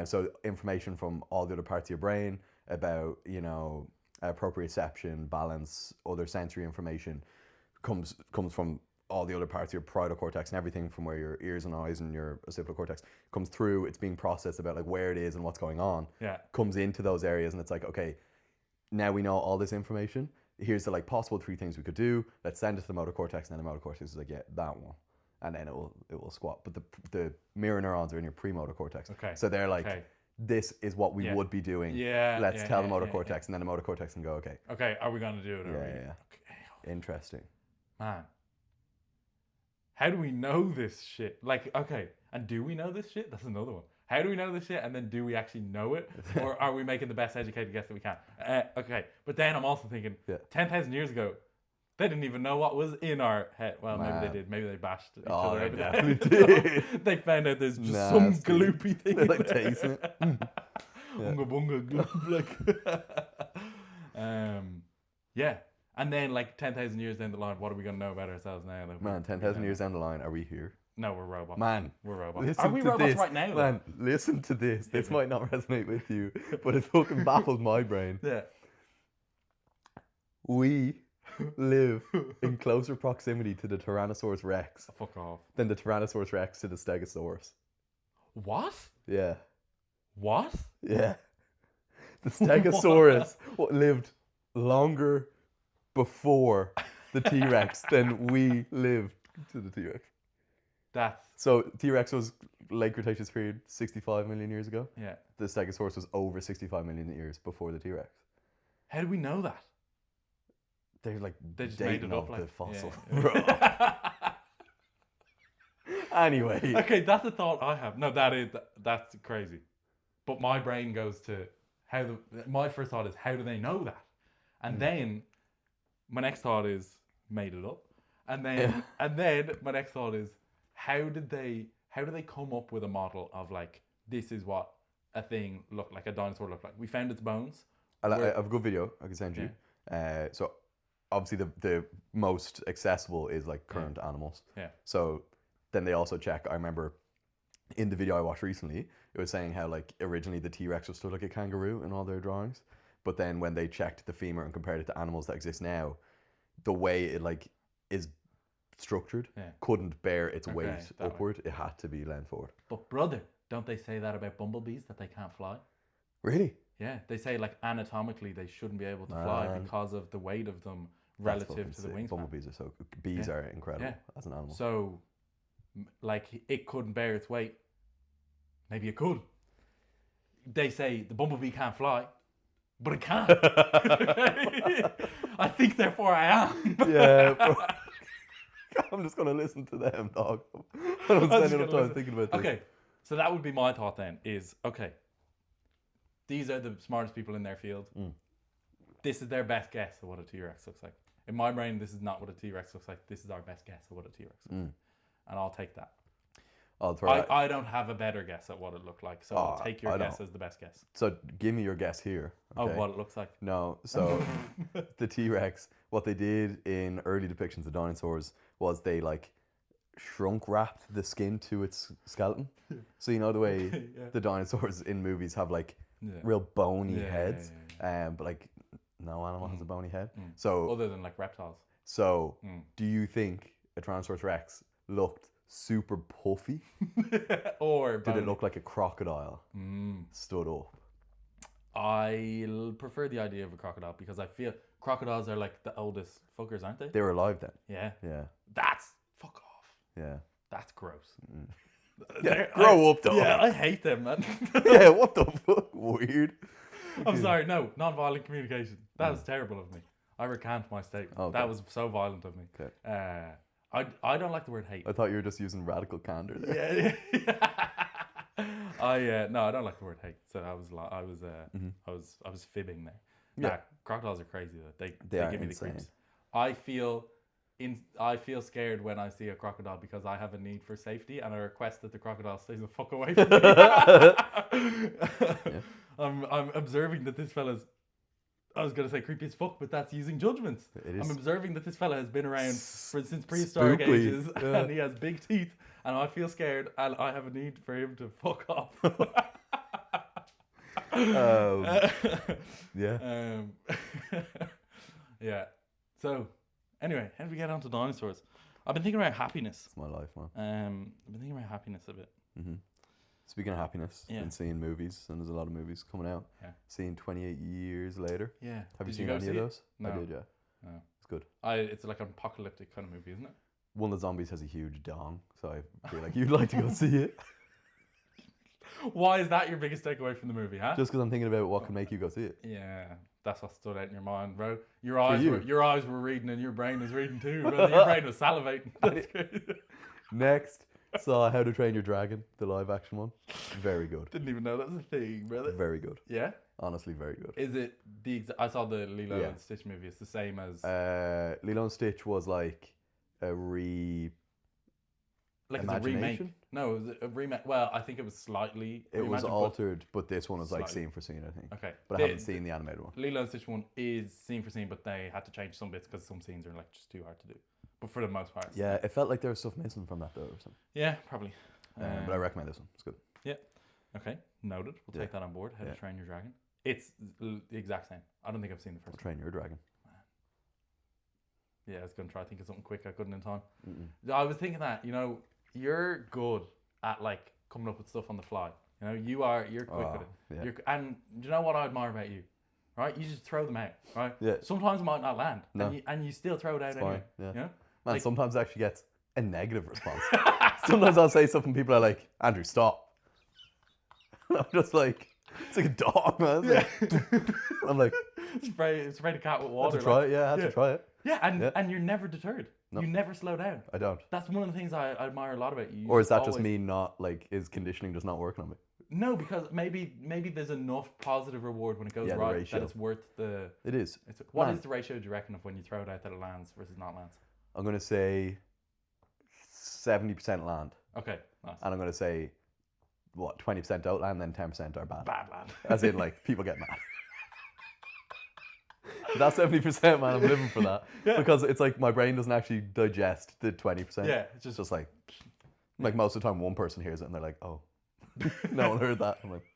So information from all the other parts of your brain about, you know, proprioception, balance, other sensory information comes from all the other parts of your parietal cortex, and everything from where your ears and eyes and your occipital cortex comes through. It's being processed about like where it is and what's going on. Comes into those areas, and it's like, okay, now we know all this information. Here's the like possible 3 things we could do. Let's send it to the motor cortex, and then the motor cortex is like, yeah, that one. And then it will squat. But the mirror neurons are in your premotor cortex. So they're like, this is what we would be doing. Let's tell the motor cortex, and then the motor cortex can go, okay. Okay, are we going to do it? Yeah. Okay. Interesting. Man, how do we know this shit? Like, okay, and do we know this shit? That's another one. How do we know this shit, and then do we actually know it? Or are we making the best educated guess that we can? Okay, but then I'm also thinking, 10,000 years ago, they didn't even know what was in our head. Well, maybe they did. Maybe they bashed each other over the head. Did. They found out there's just some gloopy thing. They like tasting it. Unga bunga gloop, like. Yeah. And then, like, 10,000 years down the line, what are we going to know about ourselves now? Man, 10,000 years down the line, are we here? No, we're robots. Man, we're robots. Are we robots right now? Man, listen to this. This might not resonate with you, but it fucking baffles my brain. Yeah. We live in closer proximity to the Tyrannosaurus Rex fuck off. than the Tyrannosaurus Rex to the Stegosaurus. What? Yeah. What? Yeah. The Stegosaurus lived longer before the T-Rex than we lived to the T-Rex. So T-Rex was late Cretaceous period, 65 million years ago. Yeah. The Stegosaurus was over 65 million years before the T-Rex. How do we know that? They're like they just made it up, like the fossil. Yeah. Anyway. Okay, that's a thought I have. No, that's crazy. But my brain goes to my first thought is, how do they know that? And then my next thought is, made it up. And then my next thought is, how do they come up with a model of like, this is what a thing looked like, a dinosaur looked like? We found its bones. I have a good video I can send you. So obviously the most accessible is like current animals. Yeah. So then they also check, I remember in the video I watched recently, it was saying how like originally the T-Rex was still like a kangaroo in all their drawings. But then when they checked the femur and compared it to animals that exist now, the way it like is structured couldn't bear its weight upward. It had to be leaned forward. But brother, don't they say that about bumblebees, that they can't fly? Really? Yeah, they say like anatomically they shouldn't be able to fly because of the weight of them relative to the wingspan. Bumblebees are so bees are incredible as an animal. So like it couldn't bear its weight. Maybe it could. They say the bumblebee can't fly, but it can. I think therefore I am. Yeah. I'm just going to listen to them, dog. I don't spend enough time thinking about this. Okay, so that would be my thought then, is, okay, these are the smartest people in their field. This is their best guess of what a T-Rex looks like. In my brain, this is not what a T-Rex looks like. This is our best guess of what a T-Rex looks like. And I'll take that. I don't have a better guess at what it looked like, so I'll take your guess as the best guess. So give me your guess here. Okay? Of what it looks like. No, so the T-Rex, what they did in early depictions of dinosaurs was they like shrunk wrapped the skin to its skeleton. So you know the way the dinosaurs in movies have like real bony heads, but like no animal has a bony head. So other than like reptiles. So do you think a Tyrannosaurus Rex looked super puffy? Or Did it look like a crocodile stood up? I prefer the idea of a crocodile because I feel crocodiles are like the oldest fuckers, aren't they? They were alive then. Yeah. Yeah. That's fuck off. Yeah. That's gross. Yeah. Grow up, though. Yeah, I hate them, man. Yeah. What the fuck? Weird. I'm sorry. No, non-violent communication. That was terrible of me. I recant my statement. Okay. That was so violent of me. Okay. I don't like the word hate. I thought you were just using radical candor there. Yeah. No, I don't like the word hate. So I was fibbing there. Yeah. Nah, crocodiles are crazy though. They are give me insane. the creeps. I feel scared when I see a crocodile because I have a need for safety and I request that the crocodile stays the fuck away from me. Yeah. I'm observing that this fella's, I was gonna say creepy as fuck, but that's using judgments. It is. I'm observing that this fella has been around since prehistoric Spookly. ages, Yeah. and he has big teeth, and I feel scared, and I have a need for him to fuck off. Yeah. Yeah. So, anyway, how did we get onto dinosaurs? I've been thinking about happiness. It's my life, man. I've been thinking about happiness a bit. Speaking of happiness, Yeah. been seeing movies, and there's a lot of movies coming out. Yeah. Seeing 28 Years Later. Yeah. Have you Did seen go any see of it? those? No. I did, yeah. No. It's good. It's like an apocalyptic kind of movie, isn't it? One of the zombies has a huge dong, so I feel like you'd like to go see it. Why is that your biggest takeaway from the movie, huh? Just because I'm thinking about what can make you go see it. Yeah, that's what stood out in your mind, bro. Your eyes were reading, and your brain was reading too. Bro. Your brain was salivating. That's crazy. Next, saw How to Train Your Dragon, the live action one. Very good. Didn't even know that was a thing, brother. Very good. Yeah. Honestly, very good. Is it I saw the Lilo Yeah. and Stitch movie. It's the same as Lilo and Stitch was like a like it's a remake. imagination? No, it was a remake. Well, I think it was slightly. It was reimagined, but- altered, but this one was like Slightly. scene for scene, I think. Okay, But I haven't seen the animated one. Lilo and Stitch one is scene for scene, but they had to change some bits because some scenes are like just too hard to do. But for the most part, Yeah, it felt like there was stuff missing from that though, or something. yeah, probably. But I recommend this one. It's good. Okay, noted. We'll take that on board. How to Train Your Dragon. It's the exact same. I don't think I've seen the I'll first one. Train Your Dragon. Yeah, I was going to try to think of something quick. I couldn't in time. I was thinking that, you're good at like coming up with stuff on the fly. You're quick with it. Yeah. And do you know what I admire about you? Right? You just throw them out, right? Yeah. Sometimes it might not land. No. And you still throw it out It's anyway. fine. Yeah. You know? Man, Like- sometimes it actually gets a negative response. Sometimes I'll say stuff and people are like, Andrew, stop. And I'm just like, it's like a dog, man. It's like- I'm like, spray a cat with I water. had to try it. Yeah, I had yeah. to try it. Yeah, and you're never deterred. No. You never slow down. I don't. That's one of the things I admire a lot about you. You Or is that just always- me not, like, is conditioning just not working on me? No, because maybe there's enough positive reward when it goes Yeah, the right ratio. that it's worth the. It is. What Man. is the ratio, do you reckon, of when you throw it out that it lands versus not lands? I'm going to say 70% land. Okay, nice. And I'm going to say, 20% don't land, then 10% are bad. Bad land. As in, like, people get mad. That 70%, man, I'm living for that. Yeah. Because it's like my brain doesn't actually digest the 20%. Yeah, it's It's just just like most of the time one person hears it and they're like, oh, no one heard that. I'm like,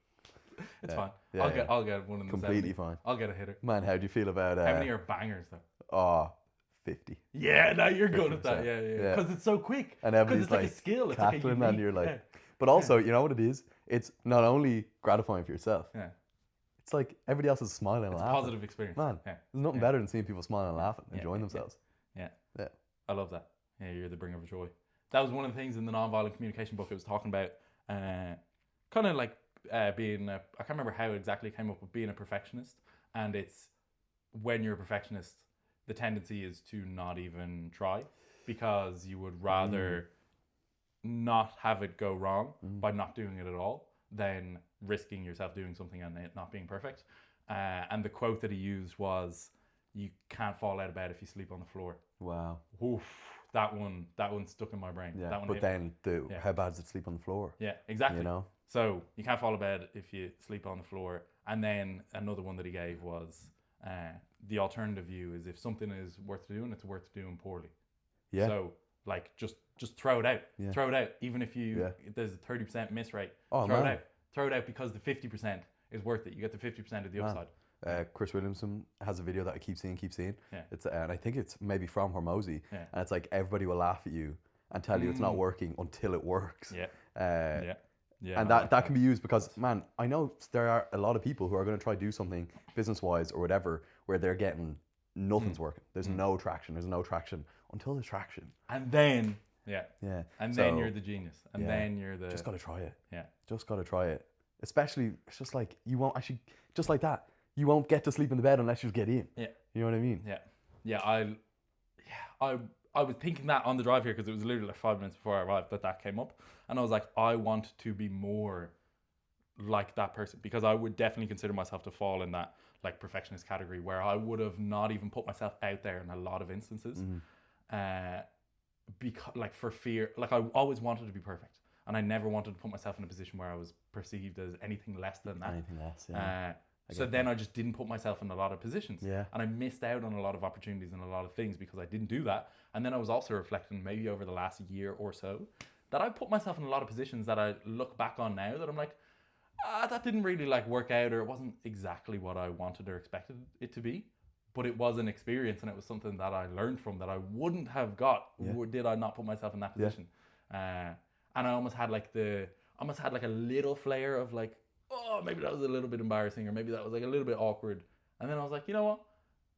it's yeah. fine. Yeah, I'll get one in the completely 70. fine. I'll get a hitter. Man, how do you feel about How many are bangers though? 50? Yeah, no, you're good at that. 50%. Yeah. Yeah. Because it's so quick. And 'Cause everybody's it's like a like skill. It's like a cackling and unique- you're like, yeah. but also, you know what it is? It's not only gratifying for yourself, Yeah. it's like everybody else is smiling and It's a laughing. positive experience. Man, Yeah. there's nothing Yeah. better than seeing people smiling and laughing, Yeah, enjoying yeah, themselves. Yeah. Yeah. I love that. Yeah, you're the bringer of joy. That was one of the things in the nonviolent communication book it was talking about, kind of like being, I can't remember how exactly it came up, but being a perfectionist. And it's when you're a perfectionist, the tendency is to not even try because you would rather not have it go wrong by not doing it at all than risking yourself doing something and it not being perfect. And the quote that he used was, "You can't fall out of bed if you sleep on the floor." Wow. Oof, that one stuck in my brain. Yeah. That one But hit me. then Yeah. how bad is it to sleep on the floor? Yeah, exactly. You know? So you can't fall out of bed if you sleep on the floor. And then another one that he gave was the alternative view is if something is worth doing, it's worth doing poorly. Yeah. So like just throw it out. Yeah. Throw it out. Even if Yeah. if there's a 30% miss rate, Oh, throw man. it out. Throw it out because the 50% is worth it. You get the 50% of the Man. upside. Chris Williamson has a video that I keep seeing. Yeah. It's and I think it's maybe from Hormozy, Yeah. and it's like everybody will laugh at you, and tell you it's not working until it works. Yeah. And that can be used because, man, I know there are a lot of people who are going to try to do something business-wise or whatever where they're getting nothing's working. There's no traction. There's no traction until there's traction. And then, and then you're the genius. And then you're the... Just got to try it. Yeah. Just got to try it. Especially, it's just like, you won't actually, just like that, you won't get to sleep in the bed unless you just get in. Yeah. You know what I mean? Yeah. I was thinking that on the drive here because it was literally like 5 minutes before I arrived that came up. And I was like, I want to be more like that person, because I would definitely consider myself to fall in that like perfectionist category where I would have not even put myself out there in a lot of instances. Because like for fear, like I always wanted to be perfect. And I never wanted to put myself in a position where I was perceived as anything less than that. Anything less, yeah. So then I just didn't put myself in a lot of positions. Yeah. And I missed out on a lot of opportunities and a lot of things because I didn't do that. And then I was also reflecting maybe over the last year or so that I put myself in a lot of positions that I look back on now that I'm like, that didn't really like work out, or it wasn't exactly what I wanted or expected it to be. But it was an experience, and it was something that I learned from that I wouldn't have got did I not put myself in that position. And I almost had like a little flair of like, oh, maybe that was a little bit embarrassing, or maybe that was like a little bit awkward. And then I was like, you know what?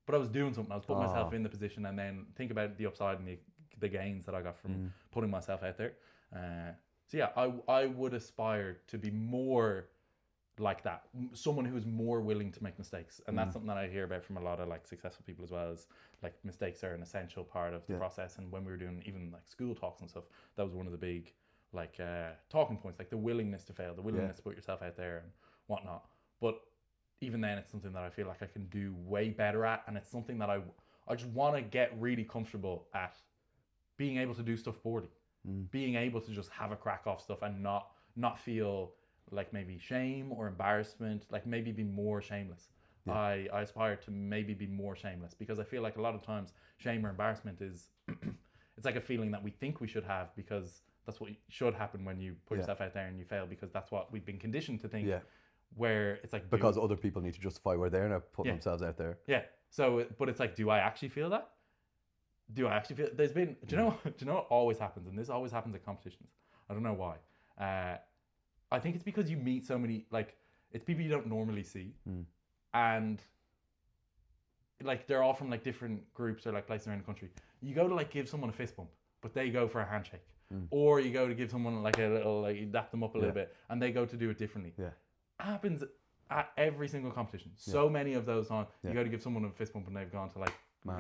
But I was doing something. I was putting myself in the position, and then think about the upside and the gains that I got from putting myself out there. So yeah, I would aspire to be more like that, someone who is more willing to make mistakes. And that's something that I hear about from a lot of like successful people as well, is like mistakes are an essential part of the process. And when we were doing even like school talks and stuff, that was one of the big like talking points, like the willingness to fail, the willingness to put yourself out there and whatnot. But even then, it's something that I feel like I can do way better at, and it's something that I just want to get really comfortable at, being able to do stuff poorly, being able to just have a crack off stuff and not feel like maybe shame or embarrassment, like maybe be more shameless. I aspire to maybe be more shameless, because I feel like a lot of times shame or embarrassment is it's like a feeling that we think we should have, because that's what should happen when you put yourself out there and you fail, because that's what we've been conditioned to think. Where it's like, because other people need to justify where they're not putting themselves out there. So but it's like, do I actually feel that? Do I actually feel? There's been, do you know what always happens, and this always happens at competitions, I don't know why. I think it's because you meet so many, like, it's people you don't normally see, and like they're all from like different groups or like places around the country. You go to like give someone a fist bump, but they go for a handshake. Or you go to give someone like a little, like you dap them up a little bit, and they go to do it differently. Happens at every single competition. So many of those times you go to give someone a fist bump and they've gone to like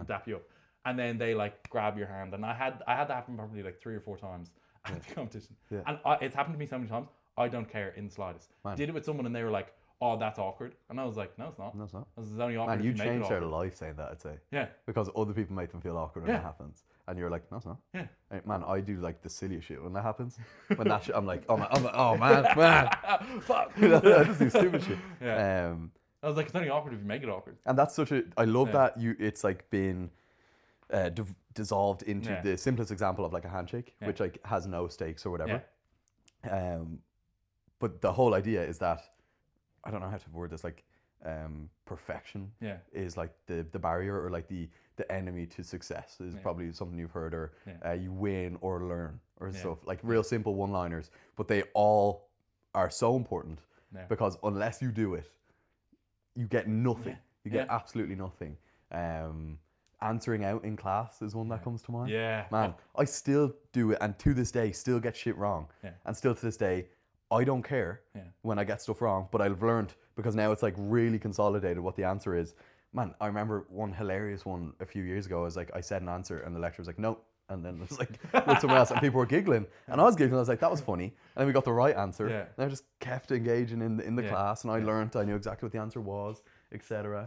dap you up, and then they like grab your hand. And I had that happen probably like 3 or 4 times at the competition, and it's happened to me so many times. I don't care in the slightest. Did it with someone and they were like, "Oh, that's awkward," and I was like, "No, it's not. No, it's not. This is only awkward." Man, you changed their life saying that, I'd say. Yeah. Because other people make them feel awkward when that happens. And you're like, no, it's not. Yeah. Man, I do like the silliest shit when that happens. When that shit, I'm like, oh man. Fuck. I just do stupid shit. I was like, it's only awkward if you make it awkward. And that's I love that it's like been dissolved into the simplest example of like a handshake, which like has no stakes or whatever. But the whole idea is that, I don't know how to word this, like perfection is like the barrier, or like the enemy to success is probably something you've heard, or you win or learn or stuff, like real simple one-liners, but they all are so important because unless you do it, you get nothing. You get absolutely nothing. Answering out in class is one that comes to mind. Man, I still do it, and to this day still get shit wrong, and still to this day I don't care when I get stuff wrong, but I've learned, because now it's like really consolidated what the answer is. Man, I remember one hilarious one a few years ago. I was like, I said an answer and the lecturer was like, no. And then it was like with someone else, and people were giggling, and I was giggling. I was like, that was funny. And then we got the right answer. And I just kept engaging in the class, and I learned. I knew exactly what the answer was, etc.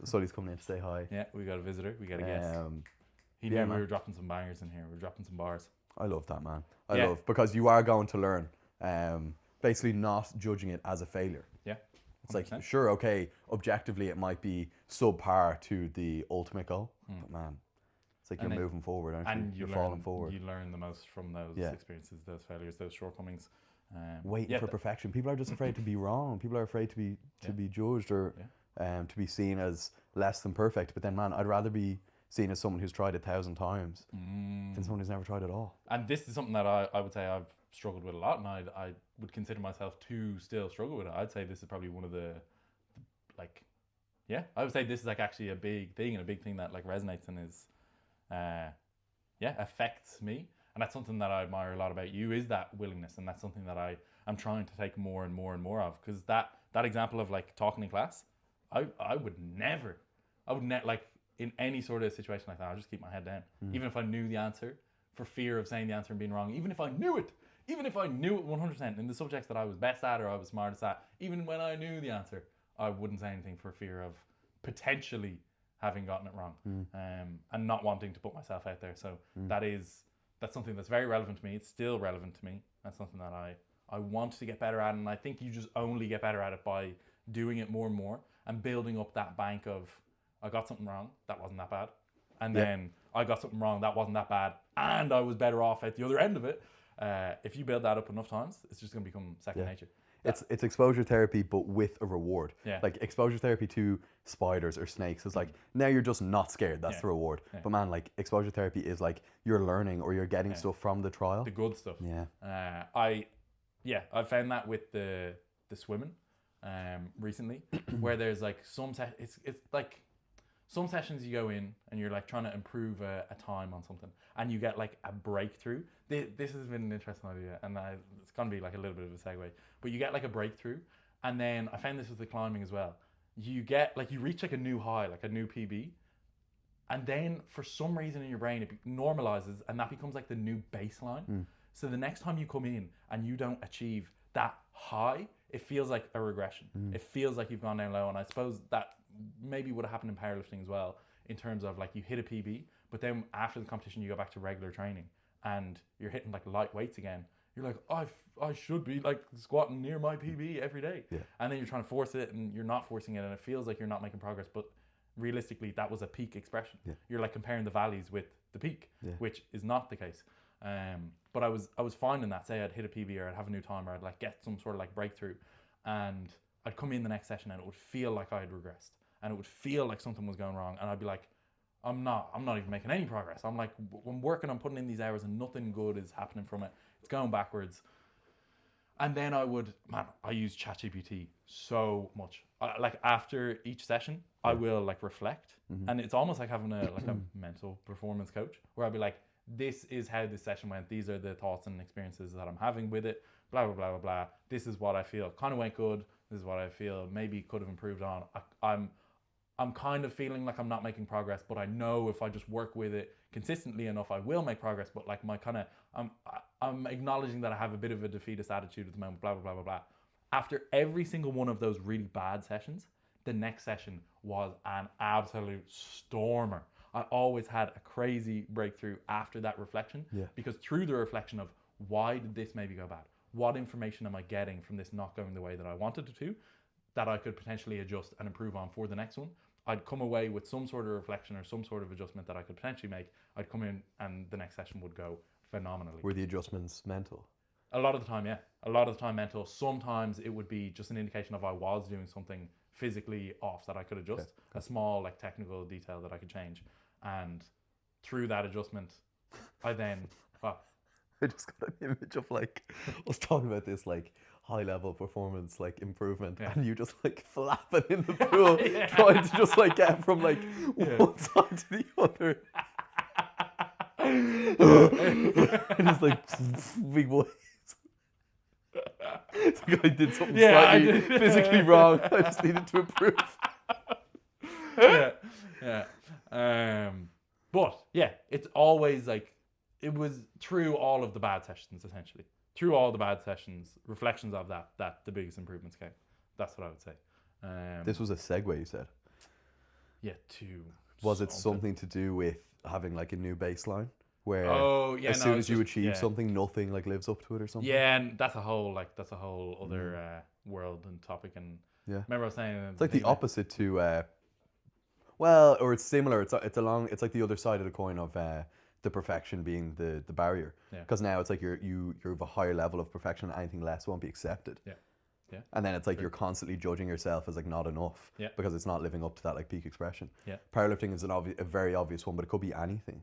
Sully's coming in to say hi. Yeah, we got a visitor. We got a guest. He knew we were dropping some bangers in here. We were dropping some bars. I love that, man. I love, because you are going to learn. Basically not judging it as a failure. It's like, 100%. Sure, okay, objectively it might be subpar to the ultimate goal, but man, it's like you're moving forward, aren't you? And you're falling forward. You learn the most from those experiences, those failures, those shortcomings. Waiting for perfection. People are just afraid to be wrong. People are afraid to be judged, or to be seen as less than perfect. But then, man, I'd rather be seen as someone who's tried 1,000 times than someone who's never tried at all. And this is something that I would say I've struggled with a lot, and I would consider myself to still struggle with it. I'd say this is probably one of the, like, yeah, I would say this is like actually a big thing, and a big thing that like resonates and is, affects me. And that's something that I admire a lot about you, is that willingness. And that's something that I'm trying to take more and more and more of. Because that example of like talking in class, I would never, like in any sort of situation like that, I'll just keep my head down. Even if I knew the answer, for fear of saying the answer and being wrong, even if I knew it 100% in the subjects that I was best at or I was smartest at, even when I knew the answer, I wouldn't say anything for fear of potentially having gotten it wrong, and not wanting to put myself out there. So that's something that's very relevant to me. It's still relevant to me. That's something that I want to get better at, and I think you just only get better at it by doing it more and more and building up that bank of, I got something wrong, that wasn't that bad. And then I got something wrong, that wasn't that bad, and I was better off at the other end of it. If you build that up enough times, it's just going to become second nature. It's exposure therapy, but with a reward. Yeah. Like exposure therapy to spiders or snakes is like, now you're just not scared. That's the reward. Yeah. But man, like exposure therapy is like you're learning or you're getting stuff from the trial. The good stuff. Yeah. I found that with the swimming recently, where there's like it's like some sessions you go in and you're like trying to improve a time on something, and you get like a breakthrough. This has been an interesting idea, and it's gonna be like a little bit of a segue, but you get like a breakthrough, and then I found this with the climbing as well. You get like, you reach like a new high, like a new PB, and then for some reason in your brain it normalizes, and that becomes like the new baseline. So the next time you come in and you don't achieve that high, it feels like a regression. It feels like you've gone down low, and I suppose that maybe would have happened in powerlifting as well, in terms of like you hit a PB, but then after the competition you go back to regular training and you're hitting like light weights again. You're like, I should be like squatting near my PB every day. Yeah. And then you're trying to force it and you're not forcing it, and it feels like you're not making progress, but realistically that was a peak expression. Yeah. You're like comparing the valleys with the peak, which is not the case. But I was finding that, say I'd hit a PB or I'd have a new time or I'd like get some sort of like breakthrough, and I'd come in the next session and it would feel like I had regressed, and it would feel like something was going wrong, and I'd be like, I'm not even making any progress. I'm like, I'm working on putting in these hours and nothing good is happening from it. It's going backwards. And then I use ChatGPT so much. Like after each session, I will like reflect, and it's almost like having a mental performance coach, where I'll be like, this is how this session went. These are the thoughts and experiences that I'm having with it. Blah, blah, blah, blah, blah. This is what I feel kind of went good. This is what I feel maybe could have improved on. I'm kind of feeling like I'm not making progress, but I know if I just work with it consistently enough, I will make progress. But like I'm acknowledging that I have a bit of a defeatist attitude at the moment, blah, blah, blah, blah, blah. After every single one of those really bad sessions, the next session was an absolute stormer. I always had a crazy breakthrough after that reflection, because through the reflection of why did this maybe go bad? What information am I getting from this not going the way that I wanted it to, that I could potentially adjust and improve on for the next one? I'd come away with some sort of reflection or some sort of adjustment that I could potentially make. I'd come in and the next session would go phenomenally. Were the adjustments mental? A lot of the time, yeah. A lot of the time mental. Sometimes it would be just an indication of I was doing something physically off that I could adjust. Okay. A small like technical detail that I could change. And through that adjustment, I then... I just got an image of like, I was talking about this like high level performance like improvement, and you just like flapping in the pool, trying to just like get from like one side to the other. And it's like big waves. It's like I did something slightly physically wrong. I just needed to improve. But yeah, it's always like, it was through all of the bad sessions, essentially. Through all the bad sessions, reflections of that the biggest improvements came. That's what I would say. This was a segue, you said? Yeah, Was it something to do with having like a new baseline? Where as soon as you achieve something, nothing like lives up to it or something? Yeah, and that's a whole other world and topic. And remember I was saying... It's like the opposite to... well, or it's similar. It's like the other side of the coin of... the perfection being the barrier, because now it's like you have a higher level of perfection, and anything less won't be accepted. And then it's like you're constantly judging yourself as like not enough because it's not living up to that like peak expression. Powerlifting is a very obvious one, but it could be anything.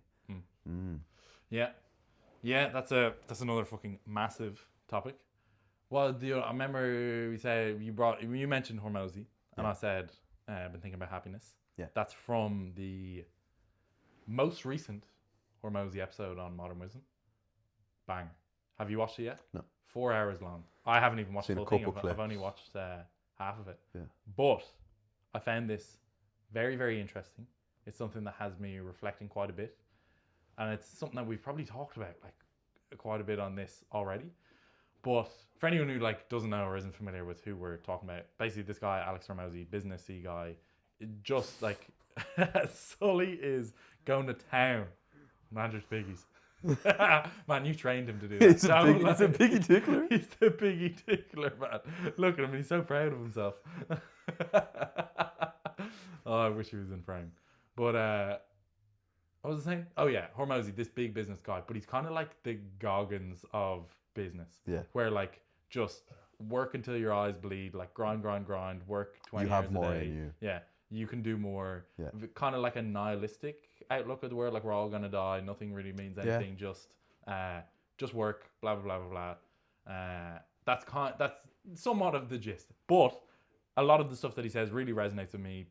Yeah. Yeah, that's another fucking massive topic. Well, I remember you mentioned Hormozy, and I said I've been thinking about happiness. Yeah. That's from the most recent Hormozy episode on Modern Wisdom. Bang. Have you watched it yet? No. 4 hours long. I haven't even watched Seen the a whole thing. couple I've only clips. watched half of it. Yeah. But I found this very, very interesting. It's something that has me reflecting quite a bit. And it's something that we've probably talked about like quite a bit on this already. But for anyone who like doesn't know or isn't familiar with who we're talking about, basically this guy, Alex Hormozy, businessy guy, just like Sully is going to town on Andrew's Piggies. Man, you trained him to do that. He's a piggy tickler. He's the piggy tickler, man. Look at him, he's so proud of himself. Oh, I wish he was in frame. But what was I saying? Oh yeah, Hormozy, this big business guy, but he's kind of like the Goggins of business. Yeah. Where like just work until your eyes bleed, like grind, work 20 You hours have more a day. in you. Yeah, you can do more. Yeah. Kind of like a nihilistic outlook of the world, like we're all gonna die, nothing really means anything, just work, blah blah blah blah blah. That's somewhat of the gist. But a lot of the stuff that he says really resonates with me,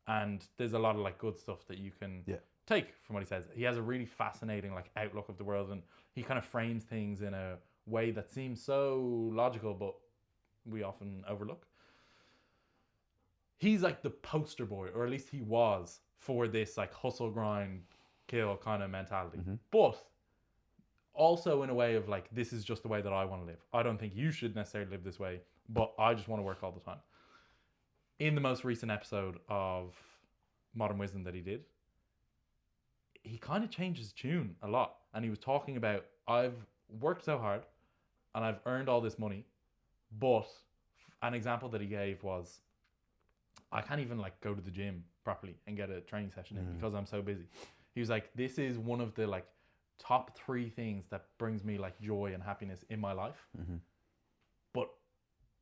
and there's a lot of like good stuff that you can take from what he says. He has a really fascinating like outlook of the world, and he kind of frames things in a way that seems so logical, but we often overlook. He's like the poster boy, or at least he was, for this like hustle, grind, kill kind of mentality. Mm-hmm. But also in a way of like, this is just the way that I want to live. I don't think you should necessarily live this way, but I just want to work all the time. In the most recent episode of Modern Wisdom that he did, he kind of changed his tune a lot. And he was talking about, I've worked so hard and I've earned all this money, but an example that he gave was, I can't even like go to the gym properly and get a training session in because I'm so busy. He was like, this is one of the like top 3 things that brings me like joy and happiness in my life. But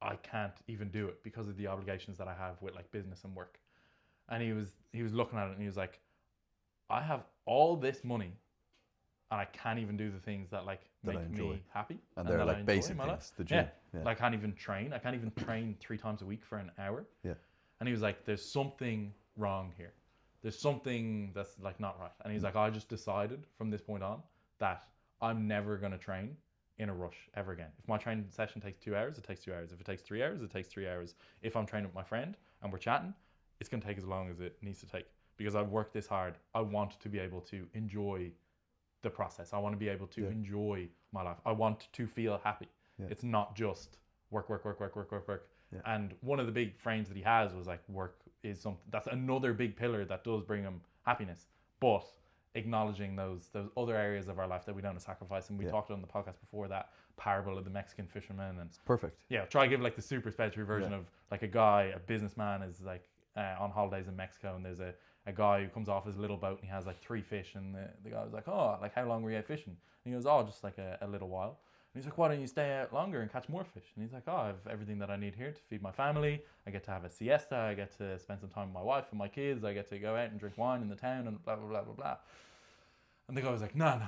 I can't even do it because of the obligations that I have with like business and work. And he was looking at it and he was like, I have all this money and I can't even do the things that like make me happy. And they're like basic things, the gym. Yeah. Like, I can't even train. I can't even train 3 times a week for an hour. Yeah. And he was like, there's something wrong here. There's something that's like not right. And he's like, I just decided from this point on that I'm never going to train in a rush ever again. If my training session takes 2 hours, it takes 2 hours. If it takes 3 hours, it takes 3 hours. If I'm training with my friend and we're chatting, it's going to take as long as it needs to take. Because I've worked this hard. I want to be able to enjoy the process. I want to be able to enjoy my life. I want to feel happy. Yeah. It's not just work. Yeah. And one of the big frames that he has was like, work is something, that's another big pillar that does bring him happiness. But acknowledging those other areas of our life that we don't sacrifice. And we talked on the podcast before, that parable of the Mexican fisherman. And it's perfect. Yeah, try to give like the super special version of like a guy, a businessman is like on holidays in Mexico, and there's a guy who comes off his little boat and he has like 3 fish, and the guy was like, oh, like how long were you out fishing? And he goes, oh, just like a little while. And he's like, why don't you stay out longer and catch more fish? And he's like, oh, I have everything that I need here to feed my family. I get to have a siesta. I get to spend some time with my wife and my kids. I get to go out and drink wine in the town and blah, blah, blah, blah, blah. And the guy was like, no.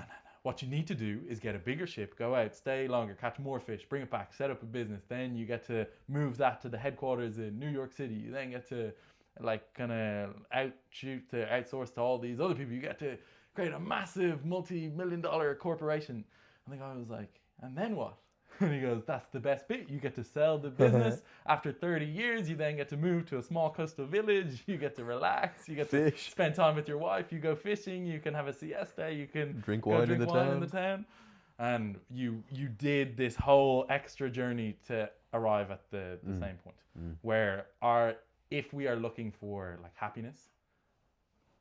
What you need to do is get a bigger ship, go out, stay longer, catch more fish, bring it back, set up a business. Then you get to move that to the headquarters in New York City. You then get to like kind of outsource to all these other people. You get to create a massive multi-million-dollar corporation. And the guy was like, and then what? And he goes, that's the best bit. You get to sell the business. After 30 years, you then get to move to a small coastal village. You get to relax. You get to spend time with your wife. You go fishing. You can have a siesta. You can drink wine in the town. And you did this whole extra journey to arrive at the same point. Where if we are looking for like happiness,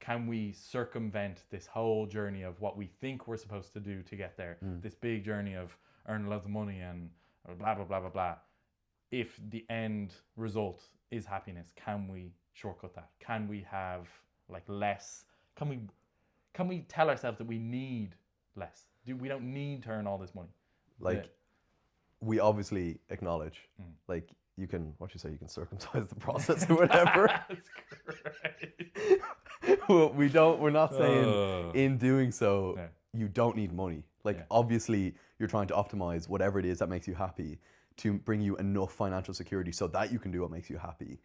can we circumvent this whole journey of what we think we're supposed to do to get there? This big journey of earn loads of money and blah, blah, blah, blah, blah. If the end result is happiness, can we shortcut that? Can we have like less? Can we tell ourselves that we need less? We don't need to earn all this money. Like, we obviously acknowledge, like, you can, you can circumcise the process or whatever. That's great. Well, we're not saying in doing so, you don't need money. Like, obviously, you're trying to optimize whatever it is that makes you happy to bring you enough financial security so that you can do what makes you happy.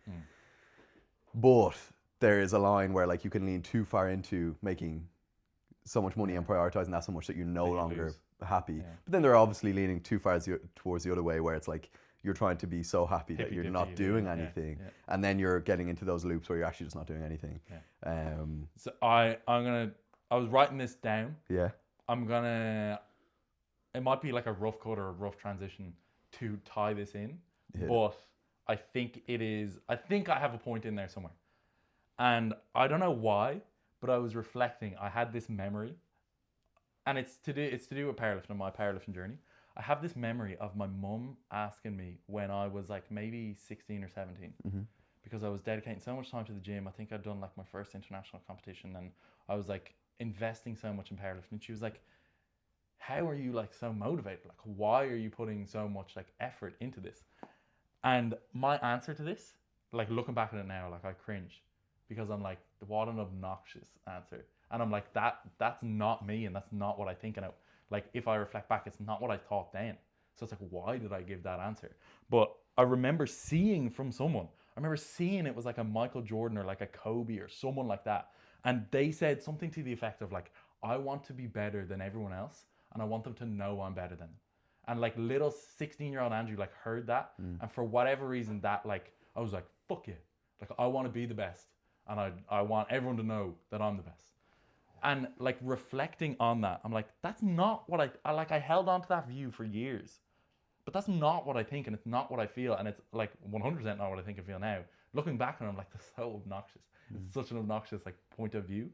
But there is a line where, like, you can lean too far into making so much money and prioritizing that so much that you're no longer happy. But then they're obviously leaning too far towards the other way, where it's like you're trying to be so happy that you're not doing anything, and then you're getting into those loops where you're actually just not doing anything. So I was writing this down. Yeah. It might be like a rough cut or a rough transition to tie this in, Yeah. but I think I have a point in there somewhere. And I don't know why, but I was reflecting. I had this memory, and it's to do with powerlifting, my powerlifting journey. I have this memory of my mum asking me when I was like maybe 16 or 17, because I was dedicating so much time to the gym. I think I'd done like my first international competition, and I was like investing so much in powerlifting. And she was like, how are you like so motivated? Like, why are you putting so much like effort into this? And my answer to this, like looking back at it now, like I cringe, because I'm like, what an obnoxious answer. And I'm like, that's not me, and that's not what I think. And like, if I reflect back, it's not what I thought then. So it's like, why did I give that answer? But I remember seeing from someone, it was like a Michael Jordan or like a Kobe or someone like that. And they said something to the effect of like, I want to be better than everyone else, and I want them to know I'm better than them. And like little 16-year-old Andrew like heard that. And for whatever reason, that like, I was like, fuck yeah. Like, I want to be the best. And I want everyone to know that I'm the best. And like reflecting on that, I'm like, that's not what I held on to that view for years. But that's not what I think, and it's not what I feel. And it's like 100% not what I think and feel now. Looking back on it, I'm like, that's so obnoxious. It's such an obnoxious like point of view.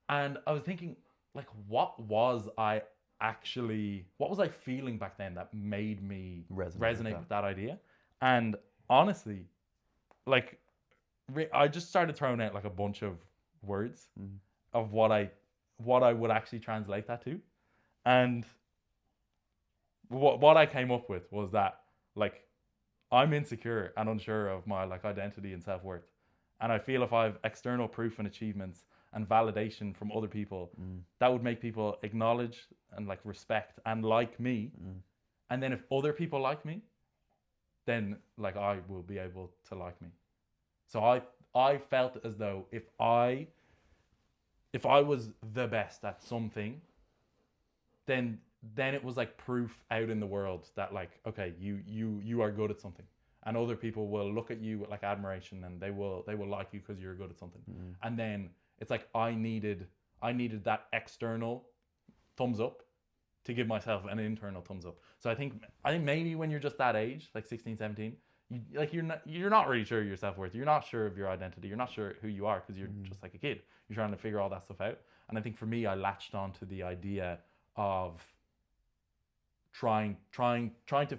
And I was thinking, like, what was I feeling back then that made me resonate with that idea? And honestly, like, I just started throwing out like a bunch of words of what I would actually translate that to. And what I came up with was that, like, I'm insecure and unsure of my like identity and self-worth. And I feel if I have external proof and achievements and validation from other people, that would make people acknowledge and like respect and like me. And then if other people like me, then like I will be able to like me. So I felt as though if I was the best at something, then it was like proof out in the world that like, okay, you are good at something, and other people will look at you with like admiration, and they will like you because you're good at something. And then it's like I needed that external thumbs up to give myself an internal thumbs up. So I think maybe when you're just that age, like 16, 17, you're not really sure of your self-worth. You're not sure of your identity. You're not sure who you are because you're just like a kid. You're trying to figure all that stuff out. And I think for me, I latched onto the idea of trying to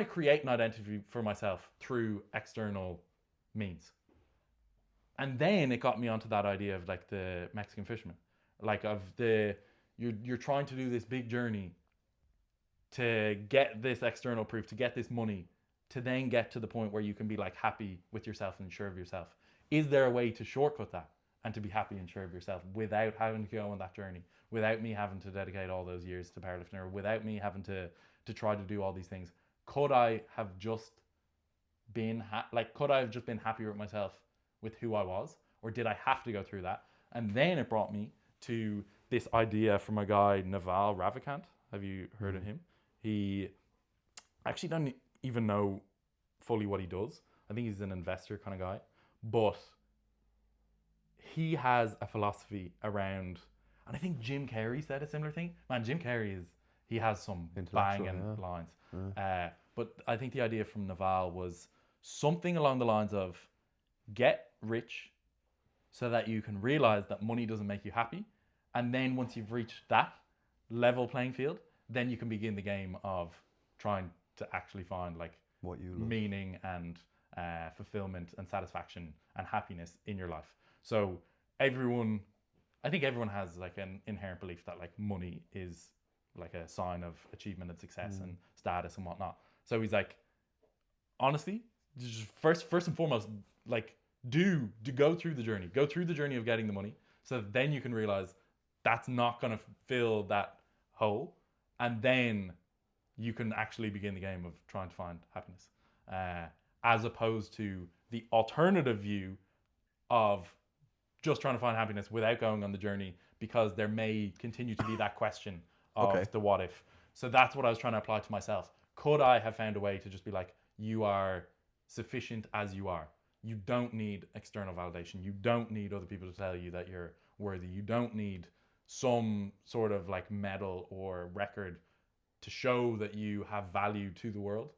create an identity for myself through external means. And then it got me onto that idea of like the Mexican fisherman, like of you're trying to do this big journey to get this external proof, to get this money, to then get to the point where you can be like happy with yourself and sure of yourself. Is there a way to shortcut that and to be happy and sure of yourself without having to go on that journey, without me having to dedicate all those years to powerlifting, or without me having to try to do all these things? Could I have just been happier with myself with who I was, or did I have to go through that? And then it brought me to this idea from a guy, Naval Ravikant. Have you heard of him? He actually don't even know fully what he does. I think he's an investor kind of guy, but he has a philosophy around, and I think Jim Carrey said a similar thing. Man, Jim Carrey he has some banging lines. But I think the idea from Naval was something along the lines of get rich so that you can realize that money doesn't make you happy. And then once you've reached that level playing field, then you can begin the game of trying to actually find like what you love, meaning and fulfillment and satisfaction and happiness in your life. So I think everyone has like an inherent belief that like money is like a sign of achievement and success and status and whatnot. So he's like, honestly, just first and foremost, like go through the journey of getting the money, so that then you can realize that's not going to fill that hole. And then you can actually begin the game of trying to find happiness, as opposed to the alternative view of just trying to find happiness without going on the journey, because there may continue to be that question of the what if. So that's what I was trying to apply to myself. Could I have found a way to just be like, you are sufficient as you are. You don't need external validation. You don't need other people to tell you that you're worthy. You don't need some sort of like medal or record to show that you have value to the world.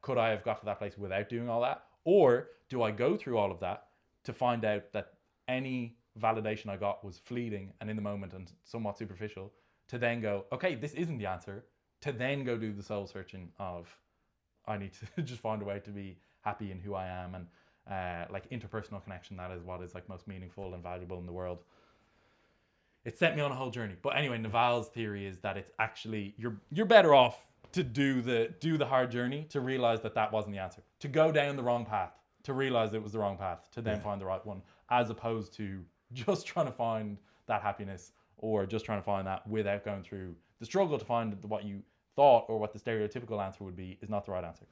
Could I have got to that place without doing all that? Or do I go through all of that to find out that any validation I got was fleeting and in the moment and somewhat superficial, to then go, okay, this isn't the answer, to then go do the soul searching of, I need to just find a way to be happy in who I am, and like interpersonal connection, that is what is like most meaningful and valuable in the world. It set me on a whole journey. But anyway, Naval's theory is that it's actually, you're better off to do the hard journey, to realize that wasn't the answer, to go down the wrong path, to realize it was the wrong path, to then find the right one, as opposed to just trying to find that happiness, or just trying to find that without going through the struggle to find what you thought or what the stereotypical answer would be is not the right answer.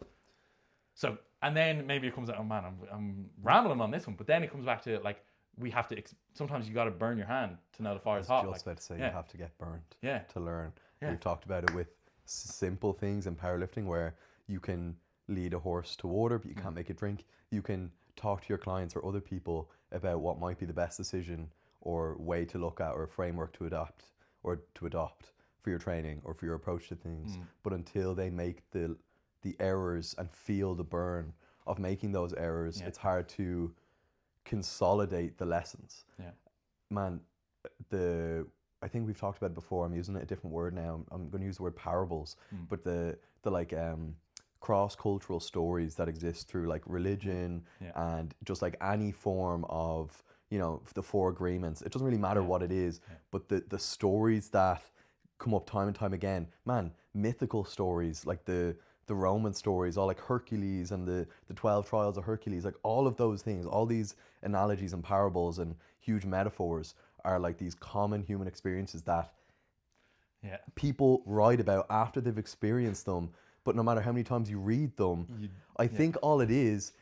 So, and then maybe it comes out, oh man, I'm rambling on this one, but then it comes back to like, we have to, sometimes you got to burn your hand to know the fire's hot. I was just about to say, you have to get burnt to learn. We've talked about it with simple things in powerlifting, where you can lead a horse to water, but you can't make it drink. You can talk to your clients or other people about what might be the best decision or way to look at, or a framework to adopt for your training or for your approach to things. But until they make the errors and feel the burn of making those errors, it's hard to consolidate the lessons. Man, I think we've talked about it before. I'm using a different word now. I'm going to use the word parables, but the like cross-cultural stories that exist through like religion and just like any form of, you know, the four agreements. It doesn't really matter what it is, but the stories that come up time and time again, man, mythical stories like the Roman stories, all like Hercules and the 12 trials of Hercules, like all of those things, all these analogies and parables and huge metaphors are like these common human experiences that people write about after they've experienced them. But no matter how many times you read them, I think all it is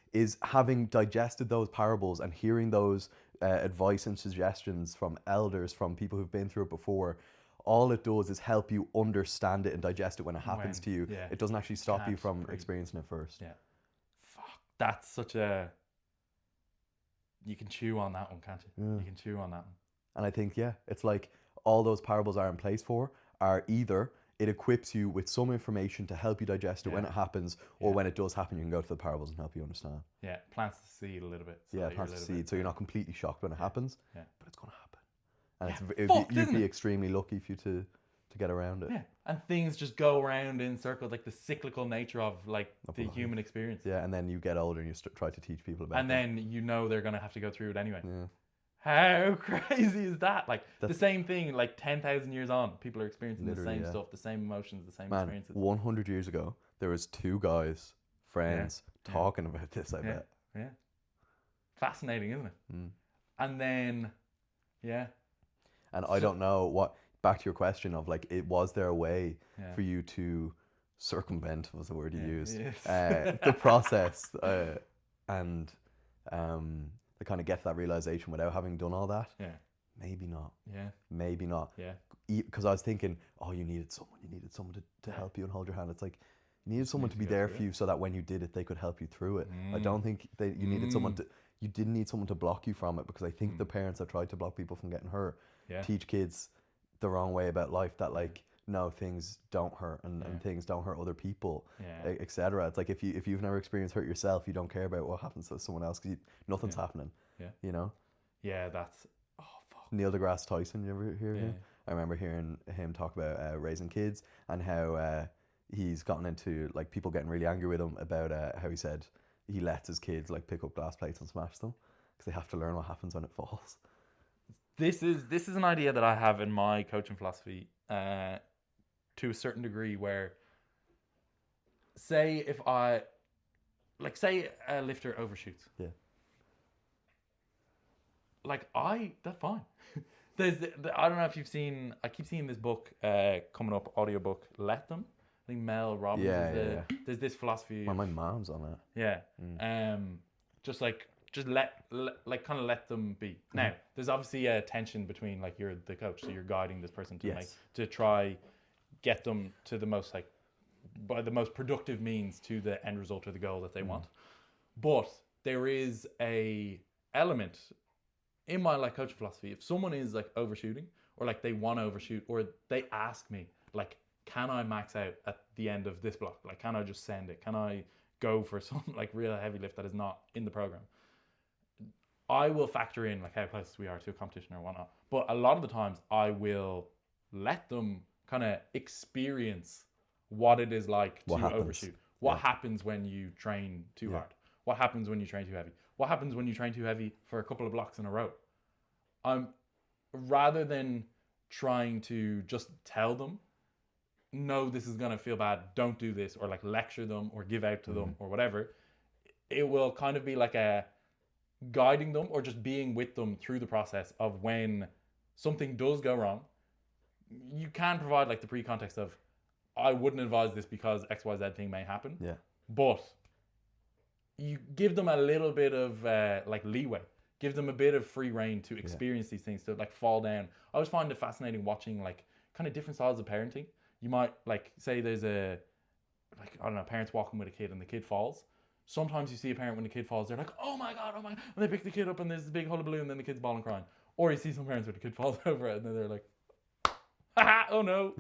having digested those parables and hearing those advice and suggestions from elders, from people who've been through it before. All it does is help you understand it and digest it when it happens to you. It doesn't actually stop you from experiencing it first. Fuck, that's such a... You can chew on that one, can't you? You can chew on that one. And I think, it's like all those parables are in place are either it equips you with some information to help you digest it when it happens, or when it does happen, you can go to the parables and help you understand. Plants the seed a little bit. So plants the seed, so you're not completely shocked when it happens, but it's going to happen. And you'd be extremely lucky for you to get around it. And things just go around in circles, like the cyclical nature of like the human experience. And then you get older and you try to teach people about it. And then you know they're going to have to go through it anyway. How crazy is that? Like the same thing, like 10,000 years on, people are experiencing the same stuff, the same emotions, the same experiences. 100 years ago, there was two guys, friends, talking about this, I bet. Fascinating, isn't it? And then, And I don't know back to your question of like, was there a way for you to circumvent, was the word you used, the process and to kind of get to that realization without having done all that? Maybe not. Maybe not. Because I was thinking, you needed someone to help you and hold your hand. It's like, you needed someone to be there for you so that when you did it, they could help you through it. I don't think that you needed you didn't need someone to block you from it, because I think the parents that tried to block people from getting hurt teach kids the wrong way about life, that like, no, things don't hurt and things don't hurt other people, etc. It's like if you've never experienced hurt yourself, you don't care about what happens to someone else, because nothing's happening. You know? That's Neil deGrasse Tyson, you ever hear him? I remember hearing him talk about raising kids and how he's gotten into like people getting really angry with him about how he said he lets his kids like pick up glass plates and smash them because they have to learn what happens when it falls. This is an idea that I have in my coaching philosophy to a certain degree, where say a lifter overshoots. Like that's fine. I don't know if you've seen. I keep seeing this book coming up, audiobook. Let Them. I think Mel Robbins there's this philosophy. Well, my mom's on it. Yeah. Just like kind of let them be. Now, there's obviously a tension between like you're the coach, so you're guiding this person to try get them to the most like by the most productive means to the end result or the goal that they want. But there is a element in my like coaching philosophy. If someone is like overshooting or like they want to overshoot or they ask me like, can I max out at the end of this block? Like, can I just send it? Can I go for some like real heavy lift that is not in the program? I will factor in like how close we are to a competition or whatnot. But a lot of the times I will let them kind of experience what it is like to overshoot. What happens when you train too hard? What happens when you train too heavy? What happens when you train too heavy for a couple of blocks in a row? Rather than trying to just tell them, no, this is going to feel bad, don't do this, or like lecture them or give out to them or whatever, it will kind of be like a guiding them or just being with them through the process of when something does go wrong. You can provide like the pre-context of, I wouldn't advise this because XYZ thing may happen. Yeah. But you give them a little bit of like leeway. Give them a bit of free reign to experience these things, to like fall down. I always find it fascinating watching like kind of different styles of parenting. You might like say there's a like I don't know, parents walking with a kid and the kid falls. Sometimes you see a parent when the kid falls, they're like, oh my god, and they pick the kid up and there's this big hullabaloo and then the kid's bawling crying. Or you see some parents where the kid falls over it and then they're like, oh no,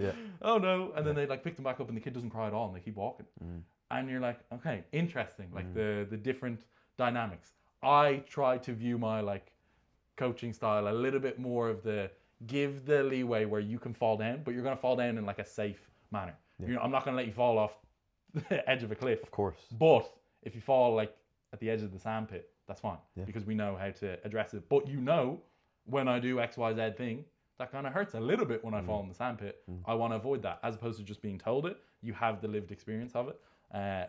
oh no, and then they like pick them back up and the kid doesn't cry at all and they keep walking. And you're like, okay, interesting, like the different dynamics. I try to view my like coaching style a little bit more of the give the leeway where you can fall down, but you're going to fall down in like a safe manner. I'm not going to let you fall off the edge of a cliff, of course, but if you fall like at the edge of the sandpit, that's fine because we know how to address it. But when I do XYZ thing, that kind of hurts a little bit when I fall in the sandpit. I want to avoid that, as opposed to just being told it. You have the lived experience of it.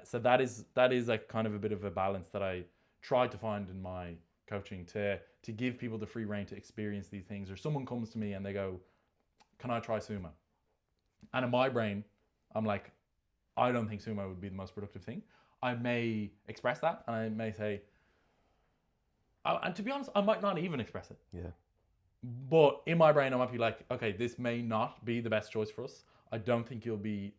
So that is like kind of a bit of a balance that I try to find in my coaching to give people the free reign to experience these things. Or someone comes to me and they go, can I try sumo? And in my brain, I'm like, I don't think sumo would be the most productive thing. I may express that and I may say, and to be honest, I might not even express it. Yeah. But in my brain, I might be like, okay, this may not be the best choice for us. I don't think you'll be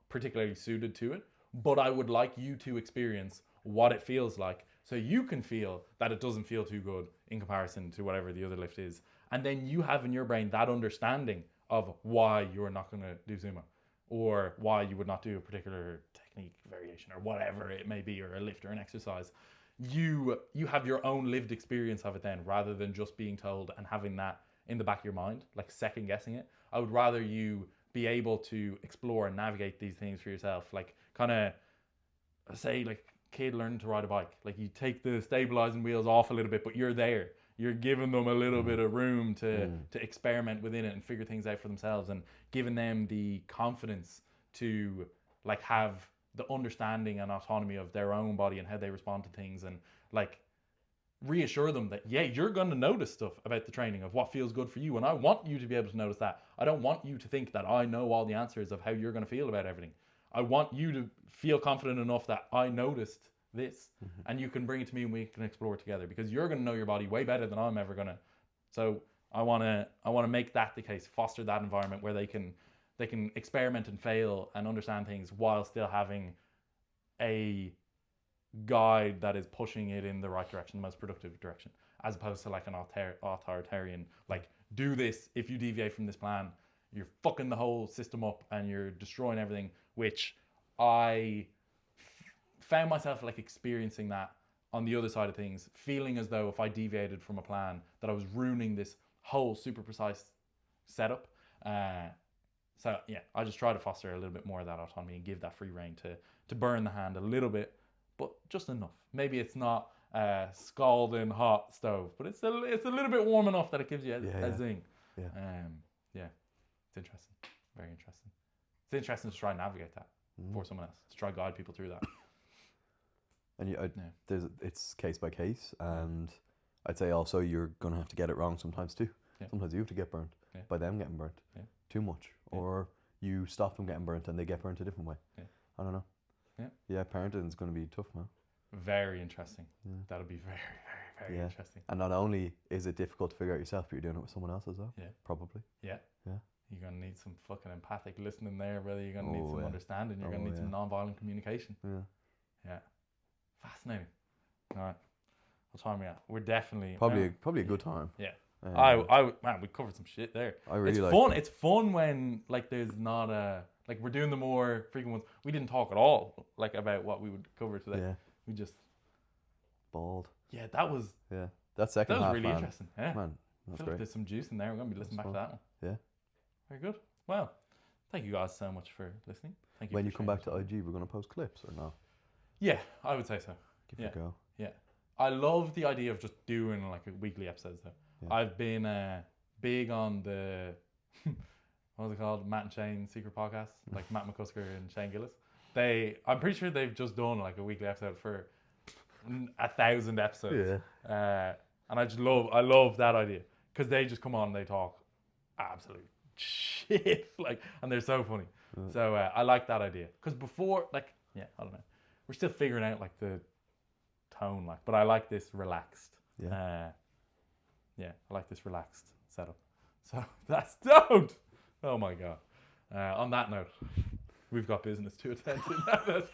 particularly suited to it, but I would like you to experience what it feels like so you can feel that it doesn't feel too good in comparison to whatever the other lift is. And then you have in your brain that understanding of why you're not going to do sumo or why you would not do a particular technique variation or whatever it may be, or a lift or an exercise. You have your own lived experience of it then, rather than just being told and having that in the back of your mind, like second guessing it. I would rather you be able to explore and navigate these things for yourself. Like kind of say like kid learning to ride a bike. Like you take the stabilizing wheels off a little bit, but you're there. You're giving them a little bit of room to experiment within it and figure things out for themselves, and giving them the confidence to like have the understanding and autonomy of their own body and how they respond to things, and like reassure them that you're going to notice stuff about the training of what feels good for you, and I want you to be able to notice that. I don't want you to think that I know all the answers of how you're going to feel about everything. I want you to feel confident enough that I noticed this and you can bring it to me and we can explore together, because you're going to know your body way better than I'm ever going to. So I want to make that the case, foster that environment where they can experiment and fail and understand things while still having a guide that is pushing it in the right direction, the most productive direction, as opposed to like an authoritarian, like, do this, if you deviate from this plan, you're fucking the whole system up and you're destroying everything, which I found myself like experiencing that on the other side of things, feeling as though if I deviated from a plan that I was ruining this whole super precise setup. So yeah, I just try to foster a little bit more of that autonomy and give that free reign to burn the hand a little bit, but just enough. Maybe it's not scalding hot stove, but it's a little bit warm enough that it gives you a zing. Yeah. It's interesting. Very interesting. It's interesting to try and navigate that for someone else, to try and guide people through that. And it's case by case, and I'd say also you're going to have to get it wrong sometimes too. Sometimes you have to get burnt by them getting burnt too much, or you stop them getting burnt and they get burnt a different way. I don't know. Yeah, parenting is going to be tough, man. Very interesting. That'll be very, very, very interesting. And not only is it difficult to figure out yourself, but you're doing it with someone else as well. Probably. Yeah. You're going to need some fucking empathic listening there, brother. You're going to need some understanding. You're going to need some non-violent communication. Yeah. Fascinating. All right. What time are we at? We're definitely... Probably a good time. Yeah. Man, we covered some shit there. I really like fun. It's fun when, like, there's not a... Like, we're doing the more frequent ones. We didn't talk at all, like, about what we would cover today. Yeah. We just... Bald. Yeah, that was... Yeah. That second half, really interesting. Yeah. Man, that's great. Like there's some juice in there. We're going to be listening back to that one. Yeah. Very good. Well, thank you guys so much for listening. Thank you. When you come back to IG, we're going to post clips or no? Yeah, I would say so. Give it a go. Yeah. I love the idea of just doing like a weekly episodes though. Yeah. I've been big on the, what was it called? Matt and Shane Secret Podcast, like Matt McCusker and Shane Gillis. I'm pretty sure they've just done like a weekly episode for 1,000 episodes. Yeah. And I love that idea because they just come on and they talk absolute shit, like, and they're so funny. So I like that idea because before, like, I don't know, we're still figuring out like the tone, like, but I like this relaxed. I like this relaxed setup. So that's dope. Oh my god. On that note, we've got business to attend to.